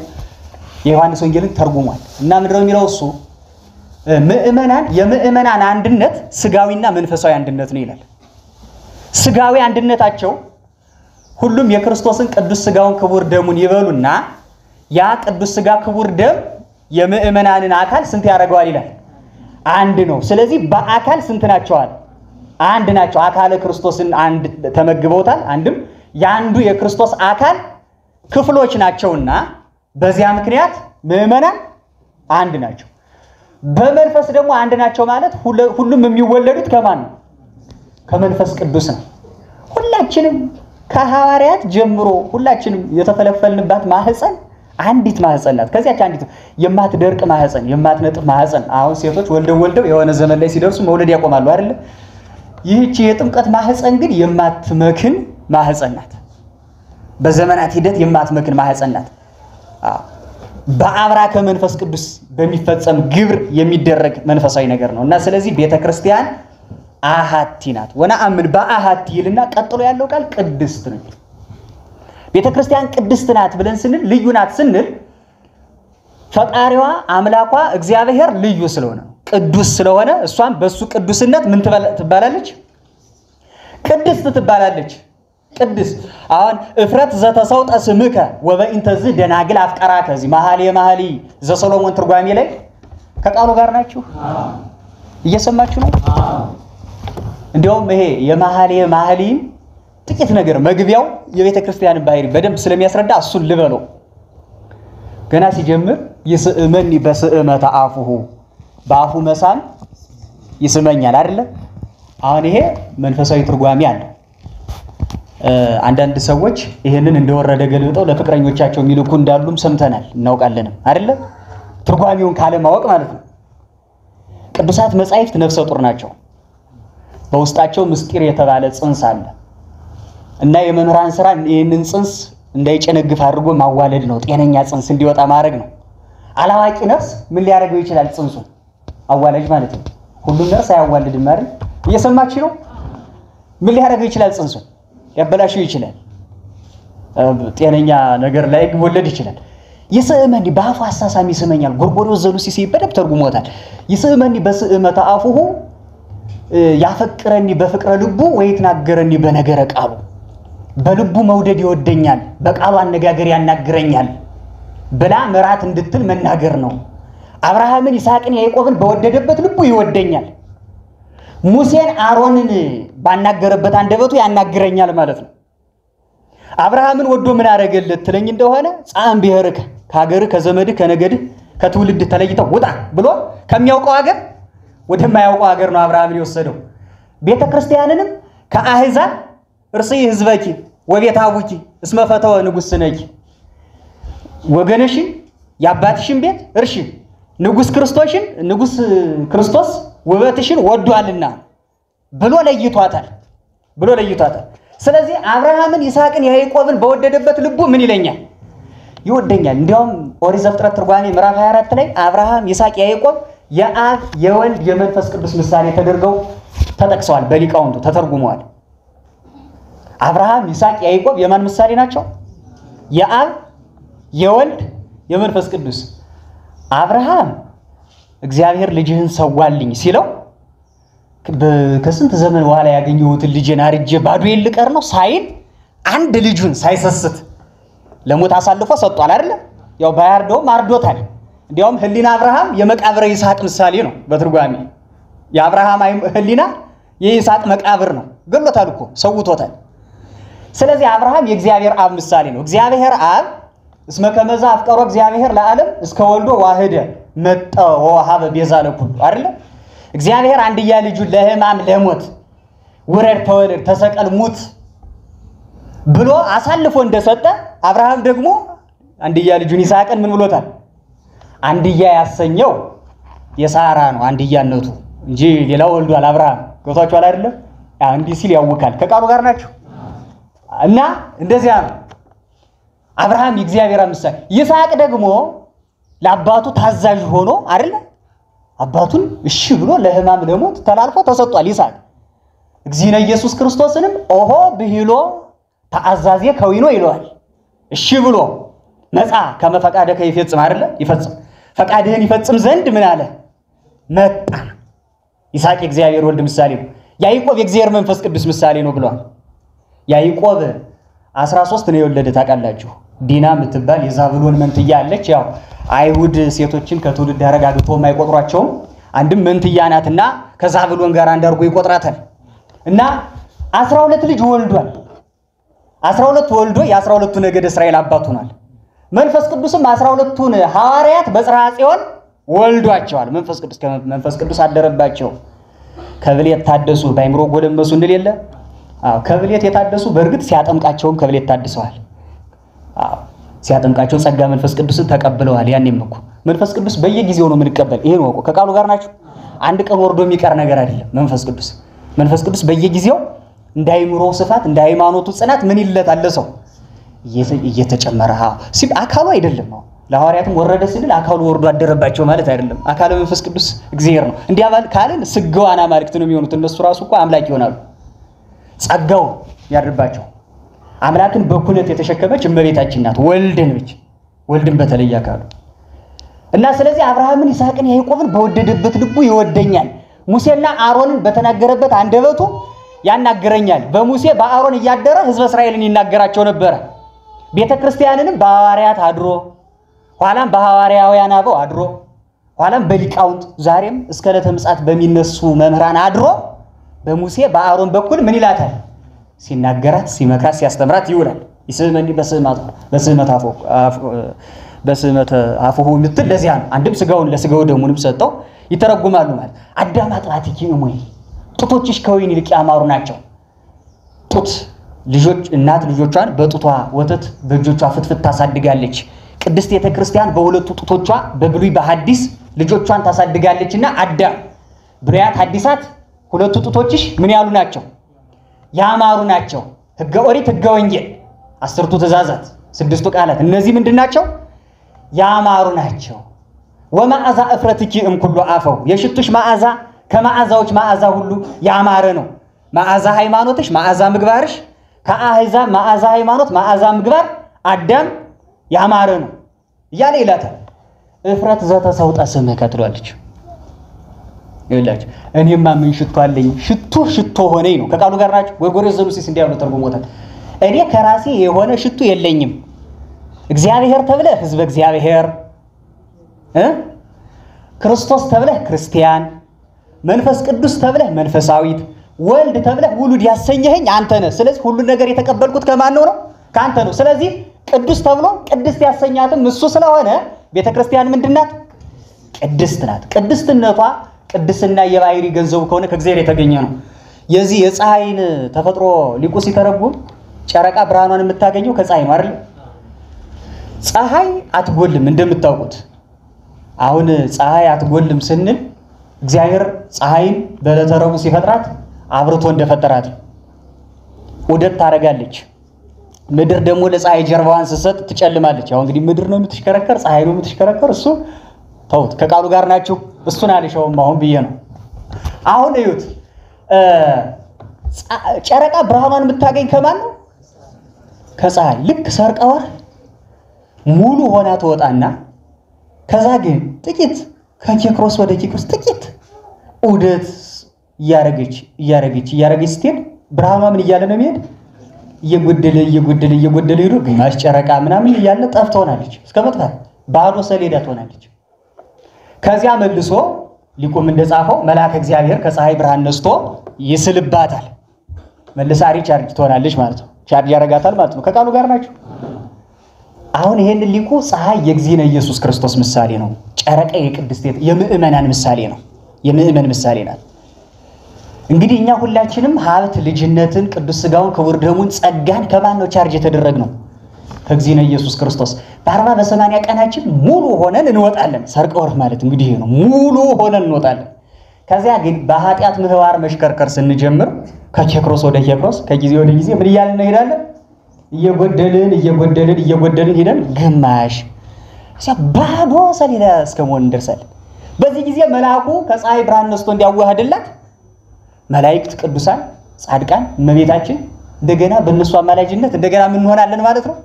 የዮሐንስ ወንጌልን ተርጉሟል። እና ምንድነው የሚለው እሱ? የምእመናን አንድነት ስጋዊና መንፈሳዊ አንድነት ነው ይላል። ስጋዊ አንድነታቸው ሁሉም የክርስቶስን ቅዱስ ሥጋውን ክቡር ደሙን ይበሉና ያ ቅዱስ ሥጋ ክቡር ደም የምእመናንን አካል ስንት ያደርገዋል ይላል? አንድ ነው። ስለዚህ በአካል ስንት ናቸዋል? አንድ ናቸው። አካለ ክርስቶስን አንድ ተመግበውታል። አንድም ያንዱ የክርስቶስ አካል ክፍሎች ናቸውና በዚያ ምክንያት ምእመናን አንድ ናቸው። በመንፈስ ደግሞ አንድ ናቸው ማለት ሁሉም የሚወለዱት ከማን ነው? ከመንፈስ ቅዱስ ነው። ሁላችንም ከሐዋርያት ጀምሮ ሁላችንም የተፈለፈልንባት ማህፀን አንዲት ማህፀን ናት። ከዚያች አንዲት የማትደርቅ ማህፀን፣ የማትነጥፍ ማህፀን። አሁን ሴቶች ወልደው የሆነ ዘመን ላይ ሲደርሱ መውለድ ያቆማሉ አይደል? ይህች የጥምቀት ማህፀን ግን የማትመክን ማህፀን ናት። በዘመናት ሂደት የማትመክን ማህፀን ናት። በአብራከ መንፈስ ቅዱስ በሚፈጸም ግብር የሚደረግ መንፈሳዊ ነገር ነው እና ስለዚህ ቤተክርስቲያን አሃቲ ናት። ወነአምን በአሃቲ ይልና ቀጥሎ ያለው ቃል ቅድስት ነው። ቤተክርስቲያን ቅድስት ናት ብለን ስንል ልዩ ናት ስንል ፈጣሪዋ አምላኳ እግዚአብሔር ልዩ ስለሆነ ቅዱስ ስለሆነ እሷም በሱ ቅዱስነት ምን ትባላለች? ቅድስት ትባላለች። ቅድስት አሁን እፍረት ዘተሰውጠ ስምከ ወበእንተዝ ደናግል አፍቀራከ እዚህ መኃልየ ዘሰሎሞን ትርጓሜ ላይ ከቃሉ ጋር ናችሁ? እየሰማችሁ ነው? እንዲያውም ይሄ የመኃልየ ጥቂት ነገር መግቢያው የቤተ ክርስቲያን ባህሪ በደንብ ስለሚያስረዳ እሱን ልበለው። ገና ሲጀምር ይስእመኒ በስእመተ አፉሁ በአፉ መሳም ይስመኛል አይደለ? አሁን ይሄ መንፈሳዊ ትርጓሜ አለ። አንዳንድ ሰዎች ይሄንን እንደወረደ ገልብጠው ለፍቅረኞቻቸው የሚልኩ እንዳሉም ሰምተናል እናውቃለንም አይደለ? ትርጓሜውን ካለ ማወቅ ማለት ነው። ቅዱሳት መጻሕፍት ነፍሰ ጡር ናቸው። በውስጣቸው ምስጢር የተባለ ጽንስ አለ እና የመምህራን ሥራ ይሄንን ጽንስ እንዳይጨነግፍ አድርጎ ማዋለድ ነው። ጤነኛ ጽንስ እንዲወጣ ማድረግ ነው። አላዋቂ ነፍስ ምን ሊያደርገው ይችላል? ጽንሱ አዋላጅ ማለት ነው። ሁሉም ነፍስ አያዋልድም አይደል? እየሰማች ነው? ምን ሊያደርገው ይችላል? ጽንሱ ያበላሽው ይችላል። ጤነኛ ነገር ላይ ወለድ ይችላል። ይስእመኒ በአፉ አሳሳሚ ይስመኛል። ጎርጎርዮስ ዘሉሲስ በደንብ ተርጉሞታል። ይስእመኒ በስእመተ አፉሁ ያፈቅረኒ በፍቅረ ልቡ ወይትናገረኒ በነገረ ቃሉ በልቡ መውደድ ይወደኛል በቃሉ አነጋገር ያናግረኛል ብላ መራት እንድትል መናገር ነው። አብርሃምን ይስሐቅን ያዕቆብን በወደደበት ልቡ ይወደኛል። ሙሴን አሮንን ባናገረበት አንደበቱ ያናግረኛል ማለት ነው። አብርሃምን ወዶ ምን አረገለት ትለኝ እንደሆነ ጻም ብሔርከ ከሀገር ከዘመድ ከነገድ ከትውልድ ተለይተው ውጣ ብሎ ከሚያውቀው ሀገር ወደማያውቀው ሀገር ነው አብርሃምን የወሰደው። ቤተክርስቲያንንም ከአህዛብ እርሲ ህዝበኪ ወቤት አቡኪ እስመ ፈተወ ንጉሥ ነኪ ወገነሽን ያባትሽን ቤት እርሺ ንጉሥ ክርስቶስ ውበትሽን ወዷልና ብሎ ለይቷታል። ስለዚህ አብርሃምን ይስሐቅን ያዕቆብን በወደደበት ልቡ ምን ይለኛል? ይወደኛል። እንዲያውም ኦሪት ዘፍጥረት ትርጓሜ ምዕራፍ 24 ላይ አብርሃም ይስሐቅ ያዕቆብ የአብ የወልድ የመንፈስ ቅዱስ ምሳሌ ተደርገው ተጠቅሰዋል። በሊቃውንቱ ተተርጉመዋል። አብርሃም ይስሐቅ ያዕቆብ የማን ምሳሌ ናቸው? የአብ የወልድ የመንፈስ ቅዱስ። አብርሃም እግዚአብሔር ልጅህን ሰዋልኝ ሲለው ከስንት ዘመን በኋላ ያገኘሁትን ልጅን አርጄ ባዶዬን ልቀር ነው ሳይል አንድ ልጁን ሳይሰስት ለሞት አሳልፎ ሰጥቷል አይደል? ያው ባያርደው ማርዶታል። እንዲያውም ህሊና አብርሃም የመቃብረ ይስሐቅ ምሳሌ ነው። በትርጓሜ የአብርሃም ህሊና የይስሐቅ መቃብር ነው። ገሎታል እኮ ሰውቶታል። ስለዚህ አብርሃም የእግዚአብሔር አብ ምሳሌ ነው። እግዚአብሔር አብ እስመ ከመዛ አፍቀሮ እግዚአብሔር ለዓለም እስከ ወልዶ ዋህደ መጠው ወሃበ ቤዛ ለኩሉ አይደል? እግዚአብሔር አንድያ ልጁን ለሕማም ለሞት ውረድ ተወለድ ተሰቀል ሙት ብሎ አሳልፎ እንደሰጠ አብርሃም ደግሞ አንድያ ልጁን ይስሐቅን ምን ብሎታል? አንድያ ያሰኘው የሳራ ነው አንድያነቱ እንጂ ሌላው ወልዷል አብርሃም። ገብቷችኋል አይደል? እንዲህ ሲል ያውካል። ከቃሉ ጋር ናችሁ እና እንደዚያ ነው። አብርሃም የእግዚአብሔር ምሳሌ፣ ይስሐቅ ደግሞ ለአባቱ ታዛዥ ሆኖ አይደል? አባቱን እሺ ብሎ ለሕማም ለሞት ተላልፎ ተሰጥቷል ይስሐቅ። እግዚእነ ኢየሱስ ክርስቶስንም ኦሆ ብሂሎ ተአዛዜ ከዊኖ ይለዋል። እሺ ብሎ ነፃ ከመፈቃደከ ይፈጽም አይደል? ይፈጽም ፈቃድህን ይፈጽም ዘንድ ምን አለ? መጣ። ይስሐቅ የእግዚአብሔር ወልድ ምሳሌ ነው። ያዕቆብ የእግዚአብሔር መንፈስ ቅዱስ ምሳሌ ነው ብሏል። ያዕቆብ 13 ነው የወለደ ታውቃላችሁ። ዲና የምትባል የዛብሎን መንትያ አለች። ያው አይሁድ ሴቶችን ከትውልድ ሐረግ አግብተው የማይቆጥሯቸው አንድም መንትያ ናትና ከዛብሎን ጋር አንድ አድርጎ ይቆጥራታል። እና 12 ልጅ ወልዷል። 12 ወልዶ የ12ቱ ነገድ እስራኤል አባት ሆኗል። መንፈስ ቅዱስም 12ቱን ሐዋርያት በጽርሐ ጽዮን ወልዷቸዋል። መንፈስ ቅዱስ አደረባቸው። ከብሌት ታደሱ በአይምሮ ጎለመሱ እንል የለ? አዎ ከብሌት የታደሱ በእርግጥ ሲያጠምቃቸውም ከብሌት ታድሰዋል። አዎ ሲያጠምቃቸው ጸጋ መንፈስ ቅዱስን ተቀብለዋል። ያኔም እኮ መንፈስ ቅዱስ በየጊዜው ነው የምንቀበል። ይሄን ወቁ። ከቃሉ ጋር ናችሁ። አንድ ቀን ወርዶ የሚቀር ነገር አይደለም። መንፈስ ቅዱስ በየጊዜው እንደ አይምሮ ስፋት እንደ ሃይማኖቱ ጽናት ምን ይለታል ሰው እየተጨመረ ሲል አካሉ አይደለም። ለሐዋርያትም ወረደ ሲል አካሉ ወርዶ አደረባቸው ማለት አይደለም። አካለ መንፈስ ቅዱስ እግዚአብሔር ነው። እንዲያባል ካልን ስጋዋና ማልክት ነው የሚሆኑት። እነሱ ራሱ እኮ አምላክ ይሆናሉ። ጸጋው ያድርባቸው። አምላክን በኩነት የተሸከመች እመቤታችን ናት። ወልድን በተለየ አካሉ እና ስለዚህ አብርሃምን ይስሐቅን ያዕቆብን በወደደበት ልቡ ይወደኛል። ሙሴና አሮንን በተናገረበት አንደበቱ ያናገረኛል። በሙሴ በአሮን እያደረ ሕዝበ እስራኤልን ይናገራቸው ነበር። ቤተክርስቲያንንም በሐዋርያት አድሮ ኋላም በሐዋርያውያን አበው አድሮ ኋላም በሊቃውንት ዛሬም እስከ ዕለተ ምጽአት በሚነሱ መምህራን አድሮ በሙሴ በአሮን በኩል ምን ይላታል? ሲናገራት ሲመክራት ሲያስተምራት ይውላል። ይስመኒ በስመተ አፉሁ ምትል ለዚያ ነው። አንድም ስጋውን ለስጋው ደሙንም ሰጠው ይተረጉማሉ ማለት አዳም አጥባትኪ እሙይ ጡቶችሽ ከወይን ይልቅ ያማሩ ናቸው። ጡት ልጆች እናት ልጆቿን በጡቷ ወተት በእጆቿ ፍትፍት ታሳድጋለች። ቅድስት ቤተ ክርስቲያን በሁለቱ ጡቶቿ በብሉይ በሐዲስ ልጆቿን ታሳድጋለችና አዳም ብሉያት ሐዲሳት ሁለቱ ጡቶችሽ ምን ያሉ ናቸው? ያማሩ ናቸው። ሕገ ኦሪት ሕገ ወንጌል 10ቱ ትእዛዛት 6ቱ ቃላት እነዚህ ምንድናቸው? ያማሩ ናቸው። ወመዓዛ እፍረትኪ እምኩሉ አፈው የሽቱሽ መዓዛ ከመዓዛዎች መዓዛ ሁሉ ያማረ ነው። መዓዛ ሃይማኖትሽ መዓዛ ምግባርሽ ከአህዛብ መዓዛ ሃይማኖት መዓዛ ምግባር አዳም ያማረ ነው እያለ ይላታል። እፍረት ዘተሰውጠ ስምህ ከትሏለች። ይላችሁ እኔማ ምን ሽቶ አለኝ ሽቶ ሆነኝ ነው። ከቃሉ ጋር ናችሁ። ጎርጎርዮስ ዘኑሲስ እንዲያው ተርጉሞታል። እኔ ከራሴ የሆነ ሽቱ የለኝም። እግዚአብሔር ተብለ ሕዝበ እግዚአብሔር ክርስቶስ ተብለ ክርስቲያን መንፈስ ቅዱስ ተብለ መንፈሳዊት ወልድ ተብለ ውሉድ ያሰኘኸኝ አንተ ነህ። ስለዚህ ሁሉ ነገር የተቀበልኩት ከማን ነው? ካንተ ነው። ስለዚህ ቅዱስ ተብሎ ቅድስት ያሰኛትም እሱ ስለሆነ ቤተክርስቲያን ምንድናት? ቅድስት ናት። ቅድስትነቷ ቅድስና የባህሪ ገንዘቡ ከሆነ ከእግዚአብሔር የተገኘ ነው። የዚህ የፀሐይን ተፈጥሮ ሊቁ ሲተረጉም ጨረቃ ብርሃኗን የምታገኘው ከፀሐይ ነው አይደል? ፀሐይ አትጎልም እንደምታውቁት። አሁን ፀሐይ አትጎልም ስንል እግዚአብሔር ፀሐይን በዕለተ ረቡዕ ሲፈጥራት አብርቶ እንደፈጠራት ዑደት ታረጋለች። ምድር ደግሞ ለፀሐይ ጀርባዋን ስትሰጥ ትጨልማለች። ያው እንግዲህ ምድር ነው የምትሽከረከር፣ ፀሐይ ነው የምትሽከረከር። እሱ ተውት፣ ከቃሉ ጋር ናችሁ። እሱን አልሻውም አሁን ብዬ ነው። አሁን እዩት፣ ጨረቃ ብርሃኗን የምታገኝ ከማን ነው? ከፀሐይ። ልክ ሰርቀ ወር ሙሉ ሆና ትወጣና ከዛ ግን ጥቂት ከኬክሮስ ወደ ኬክሮስ ጥቂት ዑደት እያረገች ስትሄድ ብርሃኗ ምን እያለ ነው የሚሄድ? እየጎደለ ሄዶ ግማሽ ጨረቃ ምናምን እያለ ጠፍ ትሆናለች። እስከ መጥፋት ባዶ ሰሌዳ ትሆናለች። ከዚያ መልሶ ሊቁም እንደጻፈው መልአከ እግዚአብሔር ከፀሐይ ብርሃን ነስቶ ይስልባታል። መልሳ ሪቻርጅ ትሆናለች ማለት ነው። ቻርጅ ያረጋታል ማለት ነው። ከቃሉ ጋር ናችሁ። አሁን ይሄን ሊቁ ፀሐይ የእግዚእነ ኢየሱስ ክርስቶስ ምሳሌ ነው። ጨረቃ የቅድስት የምእመናን ምሳሌ ነው። የምእመን ምሳሌ ናት። እንግዲህ እኛ ሁላችንም ሀብት ልጅነትን ቅዱስ ሥጋውን ክቡር ደሙን ጸጋን ከማን ነው ቻርጅ የተደረግነው? ከእግዚእነ ኢየሱስ ክርስቶስ። በ40 በ80 ቀናችን ሙሉ ሆነን እንወጣለን። ሰርቀ ወር ማለት እንግዲህ ይሄ ነው። ሙሉ ሆነን እንወጣለን። ከዚያ ግን በኃጢአት ምህዋር መሽከርከር ስንጀምር ከኬክሮስ ወደ ኬክሮስ ከጊዜ ወደ ጊዜ ምን እያልን እንሄዳለን? እየጎደልን ሄደን ግማሽ ባዶ ሰሌዳ እስከመሆን እንደርሳለን። በዚህ ጊዜ መልአኩ ከፀሐይ ብርሃን ነስቶ እንዲያዋህድላት መላእክት፣ ቅዱሳን፣ ጻድቃን፣ እመቤታችን እንደገና በእነሱ አማላጅነት እንደገና ምን እንሆናለን ማለት ነው?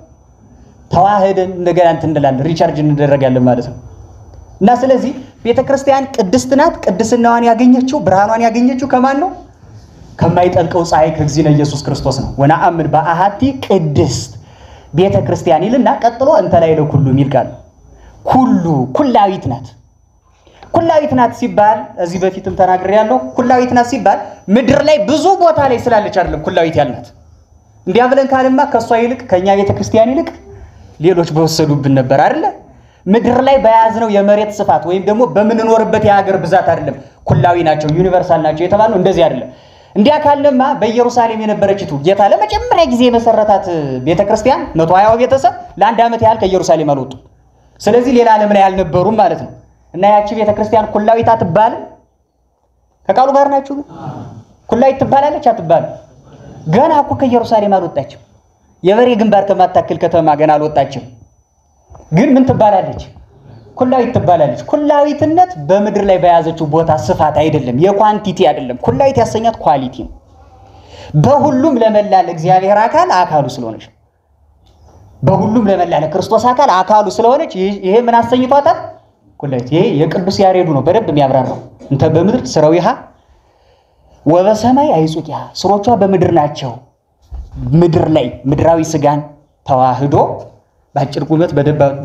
ተዋህደን እንደገና እንላለን፣ ሪቻርጅ እንደረጋለን ማለት ነው። እና ስለዚህ ቤተክርስቲያን ቅድስት ናት። ቅድስናዋን ያገኘችው ብርሃኗን ያገኘችው ከማን ነው? ከማይጠልቀው ፀሐይ ከእግዚእነ ኢየሱስ ክርስቶስ ነው። ወነአምን በአሐቲ ቅድስት ቤተ ክርስቲያን ይልና ቀጥሎ እንተ ላይ ለኩሉ የሚል ቃል ኩሉ ኩላዊት ናት። ኩላዊት ናት ሲባል እዚህ በፊትም ተናግሬያለሁ። ኩላዊት ናት ሲባል ምድር ላይ ብዙ ቦታ ላይ ስላለች አይደለም ኩላዊት ያልናት። እንዲያ ብለን ካልማ ከሷ ይልቅ ከኛ ቤተ ክርስቲያን ይልቅ ሌሎች በወሰዱብን ነበር አይደለ? ምድር ላይ በያዝነው የመሬት ስፋት ወይም ደግሞ በምንኖርበት የሀገር ብዛት አይደለም ኩላዊ ናቸው ዩኒቨርሳል ናቸው የተባለው እንደዚህ አይደለም። እንዲያ ካልማ በኢየሩሳሌም የነበረችቱ ጌታ ለመጀመሪያ ጊዜ የመሰረታት ቤተክርስቲያን 120 ቤተሰብ ለአንድ ዓመት ያህል ከኢየሩሳሌም አልወጡ። ስለዚህ ሌላ ዓለም ላይ አልነበሩም ማለት ነው። እና ያቺ ቤተክርስቲያን ኩላዊት አትባልም? ከቃሉ ጋር ናችሁ? ኩላዊት ትባላለች አትባልም? ገና እኮ ከኢየሩሳሌም አልወጣችም። የበሬ ግንባር ከማታክል ከተማ ገና አልወጣችም። ግን ምን ትባላለች? ኩላዊት ትባላለች። ኩላዊትነት በምድር ላይ በያዘችው ቦታ ስፋት አይደለም፣ የኳንቲቲ አይደለም። ኩላዊት ያሰኛት ኳሊቲ ነው። በሁሉም ለመላለ እግዚአብሔር አካሉ ስለሆነች፣ በሁሉም ለመላለ ክርስቶስ አካሉ ስለሆነች ይሄ ምን አሰኝቷታል? ኩላዊት። ይሄ የቅዱስ ያሬዱ ነው በደንብ የሚያብራራው። እንተ በምድር ስራዊሃ ወበሰማይ አይጹቂሃ፣ ስሮቿ በምድር ናቸው። ምድር ላይ ምድራዊ ስጋን ተዋህዶ በአጭር ቁመት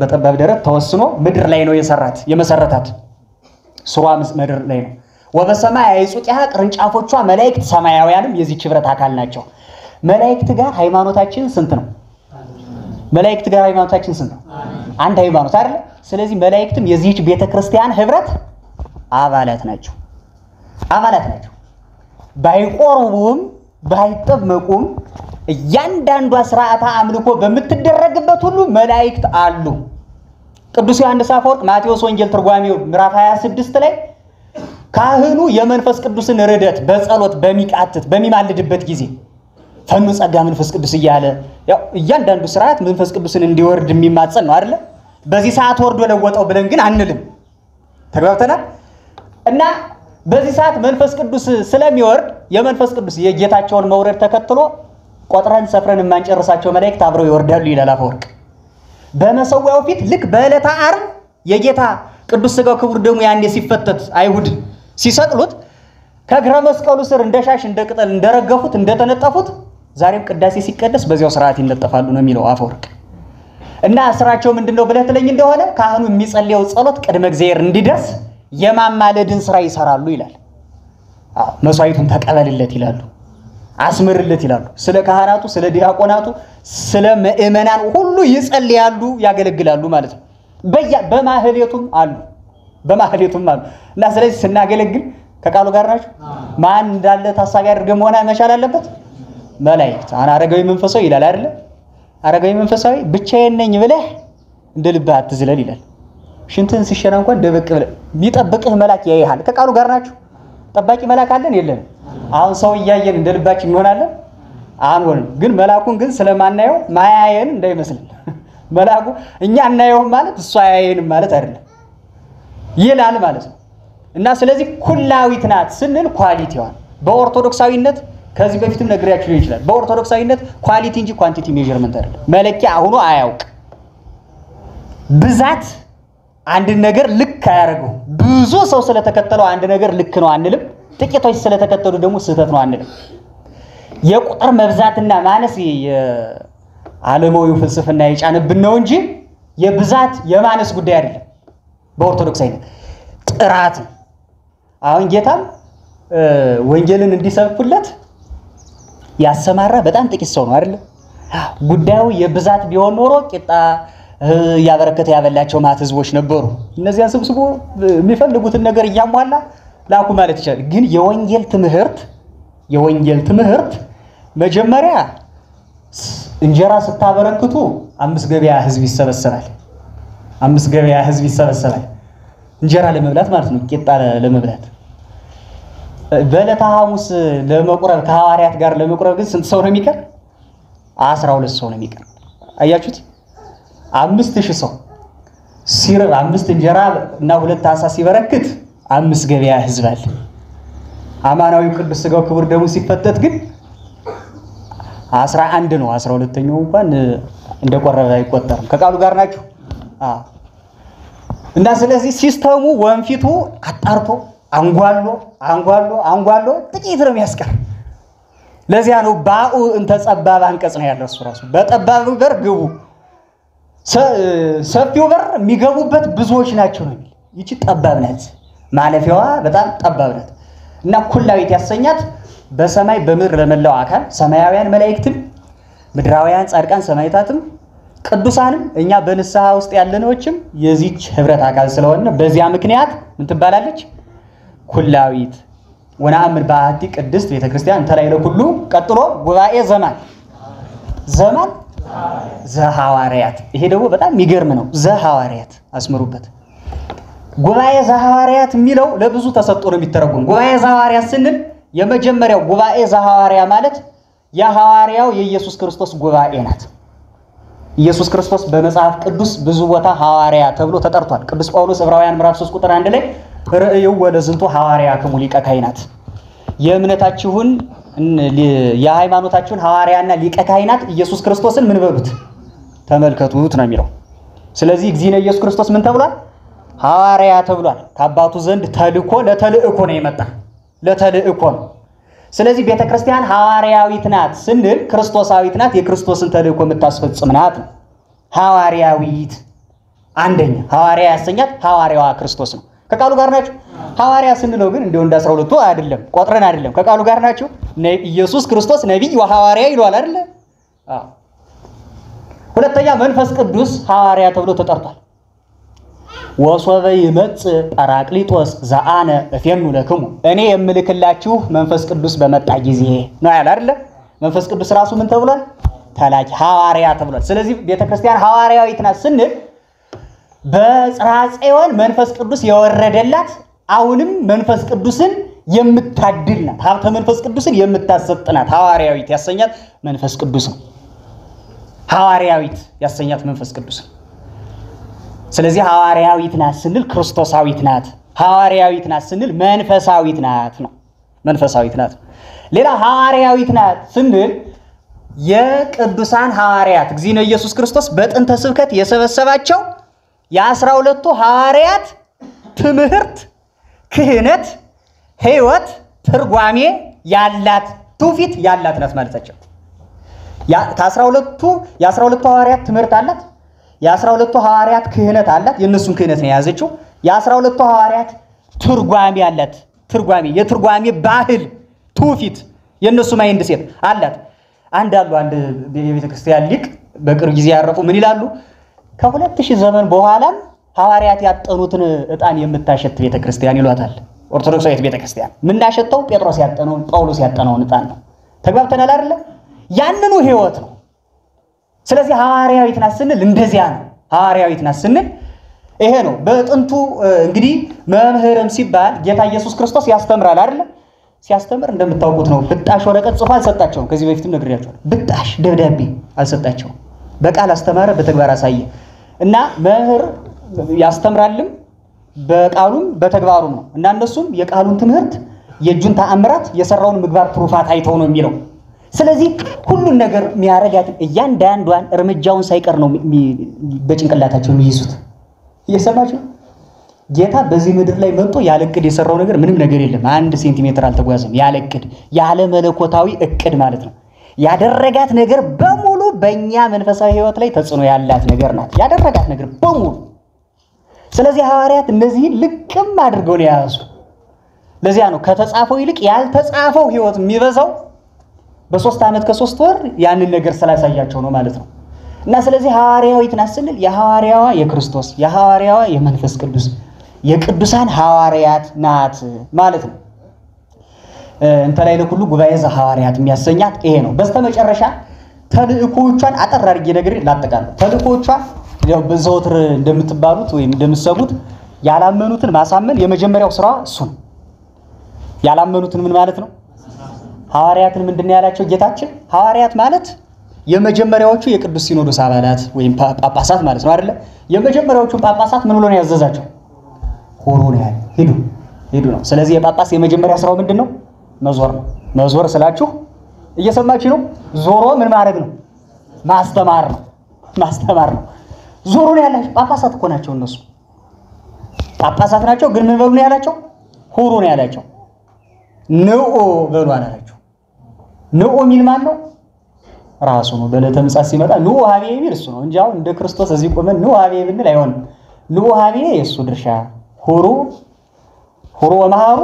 በጠባብ ደረት ተወስኖ ምድር ላይ ነው የመሰረታት። ስሯ ምድር ላይ ነው። ወበሰማይ አይጹቂሃ፣ ቅርንጫፎቿ መላእክት ሰማያውያንም የዚህ ህብረት አካል ናቸው። መላእክት ጋር ሃይማኖታችን ስንት ነው? መላእክት ጋር ሃይማኖታችን ስንት ነው? አንድ ሃይማኖት አይደል? ስለዚህ መላእክትም የዚህች ቤተክርስቲያን ህብረት አባላት ናቸው። ባይቆርቡም ባይጠመቁም እያንዳንዷ ስርዓተ አምልኮ በምትደረግበት ሁሉ መላእክት አሉ። ቅዱስ ዮሐንስ አፈወርቅ ማቴዎስ ወንጌል ትርጓሜው ምዕራፍ 26 ላይ ካህኑ የመንፈስ ቅዱስን ርደት በጸሎት በሚቃትት በሚማልድበት ጊዜ ፈኑ ጸጋ መንፈስ ቅዱስ እያለ ያው እያንዳንዱ ስርዓት መንፈስ ቅዱስን እንዲወርድ የሚማጸን ነው አይደል? በዚህ ሰዓት ወርዶ ለወጠው ብለን ግን አንልም። ተግባብተናል? እና በዚህ ሰዓት መንፈስ ቅዱስ ስለሚወርድ የመንፈስ ቅዱስ የጌታቸውን መውረድ ተከትሎ ቆጥረን ሰፍረን የማንጨርሳቸው መላእክት አብረው ይወርዳሉ ይላል አፈወርቅ። በመሰዊያው ፊት ልክ በዕለተ ዓርብ የጌታ ቅዱስ ሥጋው ክቡር ደሙ ያንዴ ሲፈተት አይሁድ ሲሰቅሉት ከእግረ መስቀሉ ስር እንደ ሻሽ እንደ ቅጠል እንደረገፉት እንደተነጠፉት ዛሬም ቅዳሴ ሲቀደስ በዚያው ስርዓት ይነጠፋሉ ነው የሚለው አፈወርቅ። እና ስራቸው ምንድነው ብለህ ትለኝ እንደሆነ ካህኑ የሚጸልየው ጸሎት ቅድመ እግዚአብሔር እንዲደርስ የማማለድን ስራ ይሰራሉ ይላል። መስዋዕቱን ተቀበልለት ይላሉ፣ አስምርለት ይላሉ። ስለ ካህናቱ፣ ስለ ዲያቆናቱ፣ ስለ ምእመናን ሁሉ ይጸልያሉ፣ ያገለግላሉ ማለት ነው። በማህሌቱም አሉ። እና ስለዚህ ስናገለግል ከቃሉ ጋር ናቸው። ማን እንዳለ ታሳቢ አድርገን መሆን መቻል አለበት። መላእክት አረጋዊ መንፈሳዊ ይላል አይደል? አረጋዊ መንፈሳዊ ብቻዬን ነኝ ብለህ እንደ ልብህ አትዝለል ይላል። ሽንትን ሲሸና እንኳን ደበቅ ብለህ ቢጠብቅህ መልአክ ያይሃል። ከቃሉ ጋር ናቸው። ጠባቂ መልአክ አለን የለንም? አሁን ሰው እያየን እንደ ልባችን እንሆናለን አንሆንም። ግን መልአኩን ግን ስለማናየው ማያየን እንዳይመስልን። መልአኩ እኛ እናየው ማለት እሱ አያየንም ማለት አይደለም ይላል ማለት ነው። እና ስለዚህ ኩላዊት ናት ስንል ኳሊቲዋን በኦርቶዶክሳዊነት ከዚህ በፊትም ነግሬያችሁ ሊሆን ይችላል። በኦርቶዶክሳዊነት ኳሊቲ እንጂ ኳንቲቲ ሜዠርመንት አይደለም። መለኪያ ሆኖ አያውቅ። ብዛት አንድ ነገር ልክ አያደርገው። ብዙ ሰው ስለተከተለው አንድ ነገር ልክ ነው አንልም። ጥቂቶች ስለተከተሉ ደግሞ ስህተት ነው አንልም። የቁጥር መብዛትና ማነስ የዓለማዊው ፍልስፍና የጫነብን ነው እንጂ የብዛት የማነስ ጉዳይ አይደለም። በኦርቶዶክሳዊነት ጥራት ነው። አሁን ጌታም ወንጌልን እንዲሰብኩለት ያሰማራ በጣም ጥቂት ሰው ነው አይደል? ጉዳዩ የብዛት ቢሆን ኖሮ ቂጣ ያበረከተ ያበላቸው ማት ህዝቦች ነበሩ። እነዚያን ሰብስቦ የሚፈልጉትን ነገር እያሟላ ላኩ ማለት ይችላል። ግን የወንጌል ትምህርት መጀመሪያ እንጀራ ስታበረክቱ 5 ገበያ ህዝብ ይሰበሰባል። 5 ገበያ ህዝብ ይሰበሰባል እንጀራ ለመብላት ማለት ነው፣ ቂጣ ለመብላት። በዕለተ ሐሙስ ለመቁረብ ከሐዋርያት ጋር ለመቁረብ ግን ስንት ሰው ነው የሚቀር? 12 ሰው ነው የሚቀር። አያችሁት? 5000 ሰው ሲርብ 5 እንጀራ እና 2 ዓሣ ሲበረክት 5 ገበያ ህዝብ አለ። አማናዊው ቅዱስ ሥጋው ክቡር ደሙ ሲፈተት ግን 11 ነው። 12ኛው እንኳን እንደቆረበ አይቆጠርም። ከቃሉ ጋር ናችሁ? እና ስለዚህ ሲስተሙ ወንፊቱ አጣርቶ አንጓሎ ጥቂት ነው የሚያስቀር። ለዚያ ነው ባኡ እንተ ጸባብ አንቀጽ ነው ያለው። እሱ ራሱ በጠባቡ በር ግቡ፣ ሰፊው በር የሚገቡበት ብዙዎች ናቸው ነው። ይቺ ጠባብ ናት፣ ማለፊያዋ በጣም ጠባብ ናት። እና ኩላዊት ያሰኛት በሰማይ በምድር ለመላው አካል ሰማያውያን መላእክትም ምድራውያን ጻድቃን ሰማዕታትም ቅዱሳንም እኛ በንስሐ ውስጥ ያለነዎችም የዚች ህብረት አካል ስለሆነ በዚያ ምክንያት ምን ትባላለች? ኩላዊት። ወነአምን በአሐቲ ቅድስት ቤተክርስቲያን ተላይለ ሁሉ ቀጥሎ ጉባኤ ዘማን ዘሐዋርያት። ይሄ ደግሞ በጣም የሚገርም ነው። ዘሐዋርያት አስምሩበት። ጉባኤ ዘሐዋርያት የሚለው ለብዙ ተሰጥቶ ነው የሚተረጎም። ጉባኤ ዘሐዋርያት ስንል የመጀመሪያው ጉባኤ ዘሐዋርያ ማለት የሐዋርያው የኢየሱስ ክርስቶስ ጉባኤ ናት። ኢየሱስ ክርስቶስ በመጽሐፍ ቅዱስ ብዙ ቦታ ሐዋርያ ተብሎ ተጠርቷል። ቅዱስ ጳውሎስ ዕብራውያን ምዕራፍ 3 ቁጥር 1 ላይ ርእዩ ወለዝንቱ ሐዋርያክሙ ሊቀ ካህናት፣ የእምነታችሁን የሃይማኖታችሁን ሐዋርያና ሊቀ ካህናት ኢየሱስ ክርስቶስን ምን በሉት ተመልከቱት ነው የሚለው። ስለዚህ እግዚእነ ኢየሱስ ክርስቶስ ምን ተብሏል? ሐዋርያ ተብሏል። ከአባቱ ዘንድ ተልኮ ለተልእኮ ነው የመጣ፣ ለተልእኮ ነው። ስለዚህ ቤተክርስቲያን ሐዋርያዊት ናት ስንል ክርስቶሳዊት ናት፣ የክርስቶስን ተልእኮ የምታስፈጽም ናት። ሐዋርያዊት አንደኛ ሐዋርያ ያሰኛት ሐዋርያዋ ክርስቶስ ነው። ከቃሉ ጋር ናችሁ? ሐዋርያ ስንለው ግን እንደው እንደ 12ቱ አይደለም፣ ቆጥረን አይደለም። ከቃሉ ጋር ናችሁ? ኢየሱስ ክርስቶስ ነቢይ ወሐዋርያ ይሏል አይደለ? አዎ። ሁለተኛ መንፈስ ቅዱስ ሐዋርያ ተብሎ ተጠርቷል። ወሶበ ይመጽእ ጰራቅሊጦስ ዘአነ እፌኑ ለክሙ፣ እኔ የምልክላችሁ መንፈስ ቅዱስ በመጣ ጊዜ ነው ያለ አይደለ? መንፈስ ቅዱስ ራሱ ምን ተብሏል? ተላኪ ሐዋርያ ተብሏል። ስለዚህ ቤተክርስቲያን ሐዋርያዊት ናት ስንል በጽርሐ ጽዮን መንፈስ ቅዱስ የወረደላት አሁንም መንፈስ ቅዱስን የምታድል ናት። ሀብተ መንፈስ ቅዱስን የምታሰጥ ናት። ሐዋርያዊት ያሰኛት መንፈስ ቅዱስ ነው። ሐዋርያዊት ያሰኛት መንፈስ ቅዱስ ነው። ስለዚህ ሐዋርያዊት ናት ስንል ክርስቶሳዊት ናት፣ ሐዋርያዊት ናት ስንል መንፈሳዊት ናት ነው። መንፈሳዊት ናት። ሌላ ሐዋርያዊት ናት ስንል የቅዱሳን ሐዋርያት እግዚእነ ኢየሱስ ክርስቶስ በጥንተ ስብከት የሰበሰባቸው የ12ቱ ሐዋርያት ትምህርት፣ ክህነት፣ ሕይወት፣ ትርጓሜ ያላት ትውፊት ያላት ናት ማለታቸው። ከ12ቱ የ12ቱ ሐዋርያት ትምህርት አላት፣ የ12ቱ ሐዋርያት ክህነት አላት፣ የእነሱን ክህነት ነው የያዘችው። የ12ቱ ሐዋርያት ትርጓሜ አላት፣ ትርጓሜ የትርጓሜ ባህል ትውፊት የእነሱ ማይንድ ሴት አላት። አንድ የቤተ ክርስቲያን ሊቅ በቅርብ ጊዜ ያረፉ ምን ይላሉ? ከ2000 ዘመን በኋላም ሐዋርያት ያጠኑትን ዕጣን የምታሸት ቤተ ክርስቲያን ይሏታል። ኦርቶዶክሳዊት ቤተ ክርስቲያን ምናሸተው ጴጥሮስ ያጠነውን ጳውሎስ ያጠነውን ዕጣን ነው። ተግባብተናል አይደለ? ያንኑ ሕይወት ነው። ስለዚህ ሐዋርያዊት ናት ስንል እንደዚያ ነው። ሐዋርያዊት ናት ስንል ይሄ ነው። በጥንቱ እንግዲህ መምህርም ሲባል ጌታ ኢየሱስ ክርስቶስ ያስተምራል አይደለ? ሲያስተምር እንደምታውቁት ነው። ብጣሽ ወረቀት ጽፎ አልሰጣቸውም። ከዚህ በፊትም ነግሬያቸዋለሁ። ብጣሽ ደብዳቤ አልሰጣቸውም። በቃል አስተማረ፣ በተግባር አሳየ። እና መምህር ያስተምራልም በቃሉም በተግባሩም ነው። እና እነሱም የቃሉን ትምህርት የእጁን ተአምራት የሰራውን ምግባር ትሩፋት አይተው ነው የሚለው። ስለዚህ ሁሉን ነገር የሚያረጋት እያንዳንዷን እርምጃውን ሳይቀር ነው በጭንቅላታቸው የሚይዙት። እየሰማችሁ ጌታ በዚህ ምድር ላይ መጥቶ ያለ እቅድ የሰራው ነገር ምንም ነገር የለም። 1 ሴንቲሜትር አልተጓዘም ያለ እቅድ፣ ያለ መለኮታዊ እቅድ ማለት ነው። ያደረጋት ነገር በሙሉ በእኛ መንፈሳዊ ሕይወት ላይ ተጽዕኖ ያላት ነገር ናት። ያደረጋት ነገር በሙሉ። ስለዚህ ሐዋርያት እነዚህን ልቅም አድርገው ነው የያዙ። ለዚያ ነው ከተጻፈው ይልቅ ያልተጻፈው ሕይወት የሚበዛው በ3 ዓመት ከ3 ወር ያንን ነገር ስላሳያቸው ነው ማለት ነው። እና ስለዚህ ሐዋርያዊት ናት ስንል የሐዋርያዋ የክርስቶስ የሐዋርያዋ የመንፈስ ቅዱስ የቅዱሳን ሐዋርያት ናት ማለት ነው። እንተ ላይ ለኩሉ ጉባኤ ዘሐዋርያት የሚያሰኛት ይሄ ነው። በስተመጨረሻ ተልእኮቿን አጠር አድርጌ ነገር ላጠቃለሁ። ተልእኮቿ ያው በዘወትር እንደምትባሉት ወይም እንደምትሰሙት ያላመኑትን ማሳመን የመጀመሪያው ስራ እሱ ነው። ያላመኑትን ምን ማለት ነው? ሐዋርያትን ምንድነው ያላቸው ጌታችን? ሐዋርያት ማለት የመጀመሪያዎቹ የቅዱስ ሲኖዶስ አባላት ወይም ጳጳሳት ማለት ነው አይደለ? የመጀመሪያዎቹ ጳጳሳት ምን ብሎ ነው ያዘዛቸው? ሆሩ ነው ያለ ሄዱ ነው። ስለዚህ የጳጳስ የመጀመሪያ ስራው ምንድነው? መዞር ነው። መዞር ስላችሁ እየሰማችሁ ነው። ዞሮ ምን ማድረግ ነው? ማስተማር ነው። ማስተማር ነው። ዞሩ ነው ያላቸው። ጳጳሳት እኮ ናቸው እነሱ ጳጳሳት ናቸው። ግን ምን በሉ ነው ያላቸው? ሆሩ ነው ያላቸው። ንዑ በሉ አላቸው። ንዑ ሚል ማን ነው? ራሱ ነው። በዕለተ ምጽአት ሲመጣ ንዑ ሀቤ የሚል እሱ ነው እንጂ አሁን እንደ ክርስቶስ እዚህ ቆመን ንዑ ሀቤ ብንል አይሆንም። ንዑ ሀቤ የእሱ ድርሻ፣ ሁሩ ወመሃሩ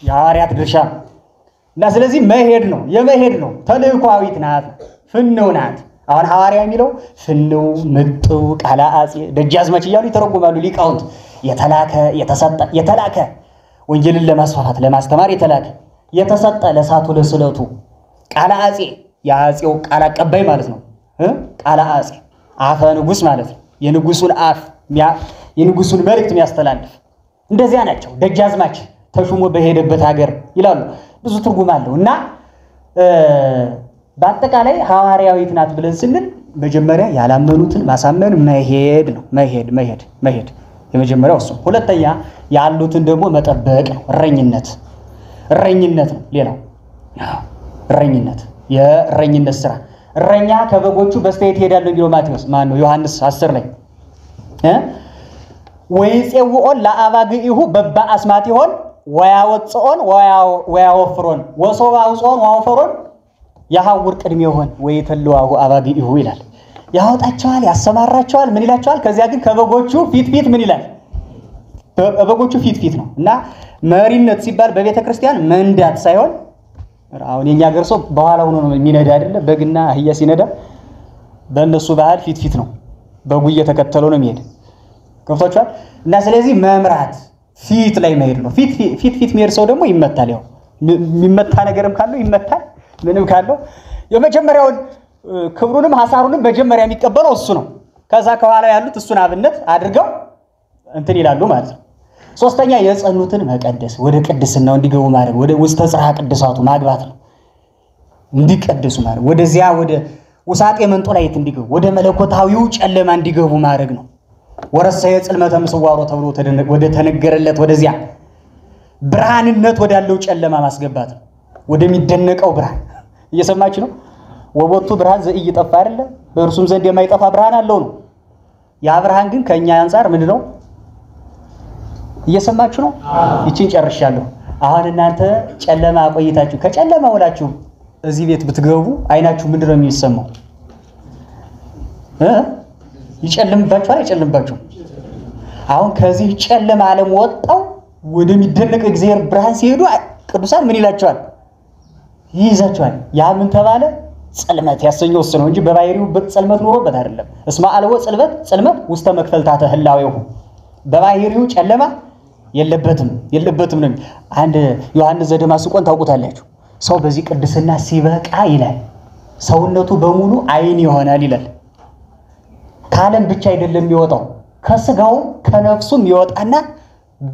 የሐዋርያት ድርሻ እና ስለዚህ መሄድ ነው፣ የመሄድ ነው። ተልእኮአዊት ናት፣ ፍንው ናት። አሁን ሐዋርያ የሚለው ፍንው፣ ምጥው፣ ቃለ አጼ፣ ደጃዝማች እያሉ ይተረጉማሉ ሊቃውንት። የተላከ የተሰጠ፣ የተላከ ወንጌልን ለማስፋፋት ለማስተማር የተላከ፣ የተሰጠ ለሳቱ ለስለቱ፣ ቃለ አጼ የአጼው ቃል አቀባይ ማለት ነው። ቃለ አጼ አፈ ንጉስ ማለት ነው። የንጉሱን አፍ የንጉሱን መልእክት የሚያስተላልፍ እንደዚያ ናቸው። ደጃዝማች ተሹሞ በሄደበት ሀገር ይላሉ። ብዙ ትርጉም አለው እና በአጠቃላይ ሐዋርያዊት ናት ብለን ስንል መጀመሪያ ያላመኑትን ማሳመን መሄድ ነው። መሄድ የመጀመሪያው እሱ። ሁለተኛ ያሉትን ደግሞ መጠበቅ ነው። እረኝነት ነው። ሌላው እረኝነት፣ የእረኝነት ስራ። እረኛ ከበጎቹ በስተየት ይሄዳል የሚለው ማቴዎስ ማን ነው? ዮሐንስ 10 ላይ ወይጼውኦን ለአባግኢሁ በበአስማቲሆን ወያወጽኦን ወያወፍሮን ወሶባውጾን ወአውፈሮን ያሐውር ቅድሜሆን ወይተልዋሁ አባግኢሁ ይላል። ያወጣቸዋል፣ ያሰማራቸዋል፣ ምን ይላቸዋል? ከዚያ ግን ከበጎቹ ፊት ምን ይላል? በበጎቹ ፊት ነው። እና መሪነት ሲባል በቤተ ክርስቲያን መንዳት ሳይሆን አሁን የኛ ሀገር ሰው በኋላ ሆኖ ነው የሚነዳ አይደለ? በግና አህያ ሲነዳ በእነሱ ባህል ፊት ነው። በጉ እየተከተለው ነው የሚሄድ። ገብቷችኋል? እና ስለዚህ መምራት ፊት ላይ መሄድ ነው። ፊት መሄድ ሰው ደግሞ ይመታል። ያው የሚመታ ነገርም ካለው ይመታል። ምንም ካለው የመጀመሪያውን ክብሩንም ሐሳሩንም መጀመሪያ የሚቀበለው እሱ ነው። ከዛ ከኋላ ያሉት እሱን አብነት አድርገው እንትን ይላሉ ማለት ነው። ሶስተኛ የጸኑትን መቀደስ፣ ወደ ቅድስናው እንዲገቡ ማድረግ፣ ወደ ውስተ ጽርሐ ቅድሳቱ ማግባት ነው። እንዲቀደሱ ማድረግ፣ ወደዚያ ወደ ውሳጤ መንጦላይት እንዲገቡ፣ ወደ መለኮታዊው ጨለማ እንዲገቡ ማድረግ ነው። ወረሰየ ጽልመተ ምስዋሮ ተብሎ ወደ ተነገረለት ወደዚያ ብርሃንነት ወዳለው ጨለማ ማስገባት ነው። ወደሚደነቀው ብርሃን እየሰማች ነው። ወቦቱ ብርሃን ዘኢይጠፋ አይደለ? በእርሱም ዘንድ የማይጠፋ ብርሃን አለው ነው። ያ ብርሃን ግን ከኛ አንፃር ምንድነው? እየሰማችሁ ነው? ይቺን ጨርሻለሁ። አሁን እናንተ ጨለማ ቆይታችሁ ከጨለማ ወላችሁ እዚህ ቤት ብትገቡ አይናችሁ ምንድነው የሚሰማው? ይጨልምባችኋል? አይጨልምባችሁም? አሁን ከዚህ ጨለማ ዓለም ወጣው ወደሚደነቅ እግዚአብሔር ብርሃን ሲሄዱ ቅዱሳን ምን ይላቸዋል? ይይዛቸዋል። ያ ምን ተባለ? ጽልመት ያሰኘው እሱ ነው እንጂ በባህሪው ጽልመት ኖሮበት አይደለም። እስማ አልወ ጽልመት ውስተ መክፈልታተ ህላዌሁ፣ በባህሪው ጨለማ የለበትም ነው። አንድ ዮሐንስ ዘደማስቆን ታውቁታላችሁ። ሰው በዚህ ቅድስና ሲበቃ ይላል ሰውነቱ በሙሉ አይን ይሆናል ይላል። ከዓለም ብቻ አይደለም የሚወጣው ከስጋው ከነፍሱም ይወጣና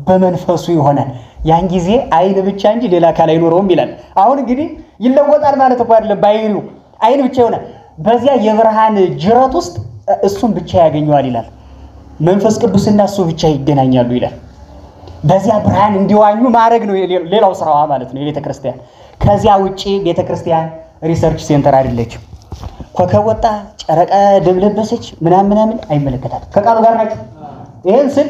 በመንፈሱ ይሆናል። ያን ጊዜ አይን ብቻ እንጂ ሌላ አካል አይኖረውም ይላል። አሁን እንግዲህ ይለወጣል ማለት እኮ አይደለም። ባይሪው አይን ብቻ ይሆናል። በዚያ የብርሃን ጅረት ውስጥ እሱን ብቻ ያገኘዋል ይላል። መንፈስ ቅዱስና እሱ ብቻ ይገናኛሉ ይላል። በዚያ ብርሃን እንዲዋኙ ማድረግ ነው ሌላው ስራዋ ማለት ነው የቤተ ክርስቲያን። ከዚያ ውጪ ቤተ ክርስቲያን ሪሰርች ሴንተር አይደለችም። ኮከብ ወጣ፣ ጨረቃ ደብለበሰች ምናምን አይመለከታትም። ከቃሉ ጋር ናችሁ። ይሄን ስል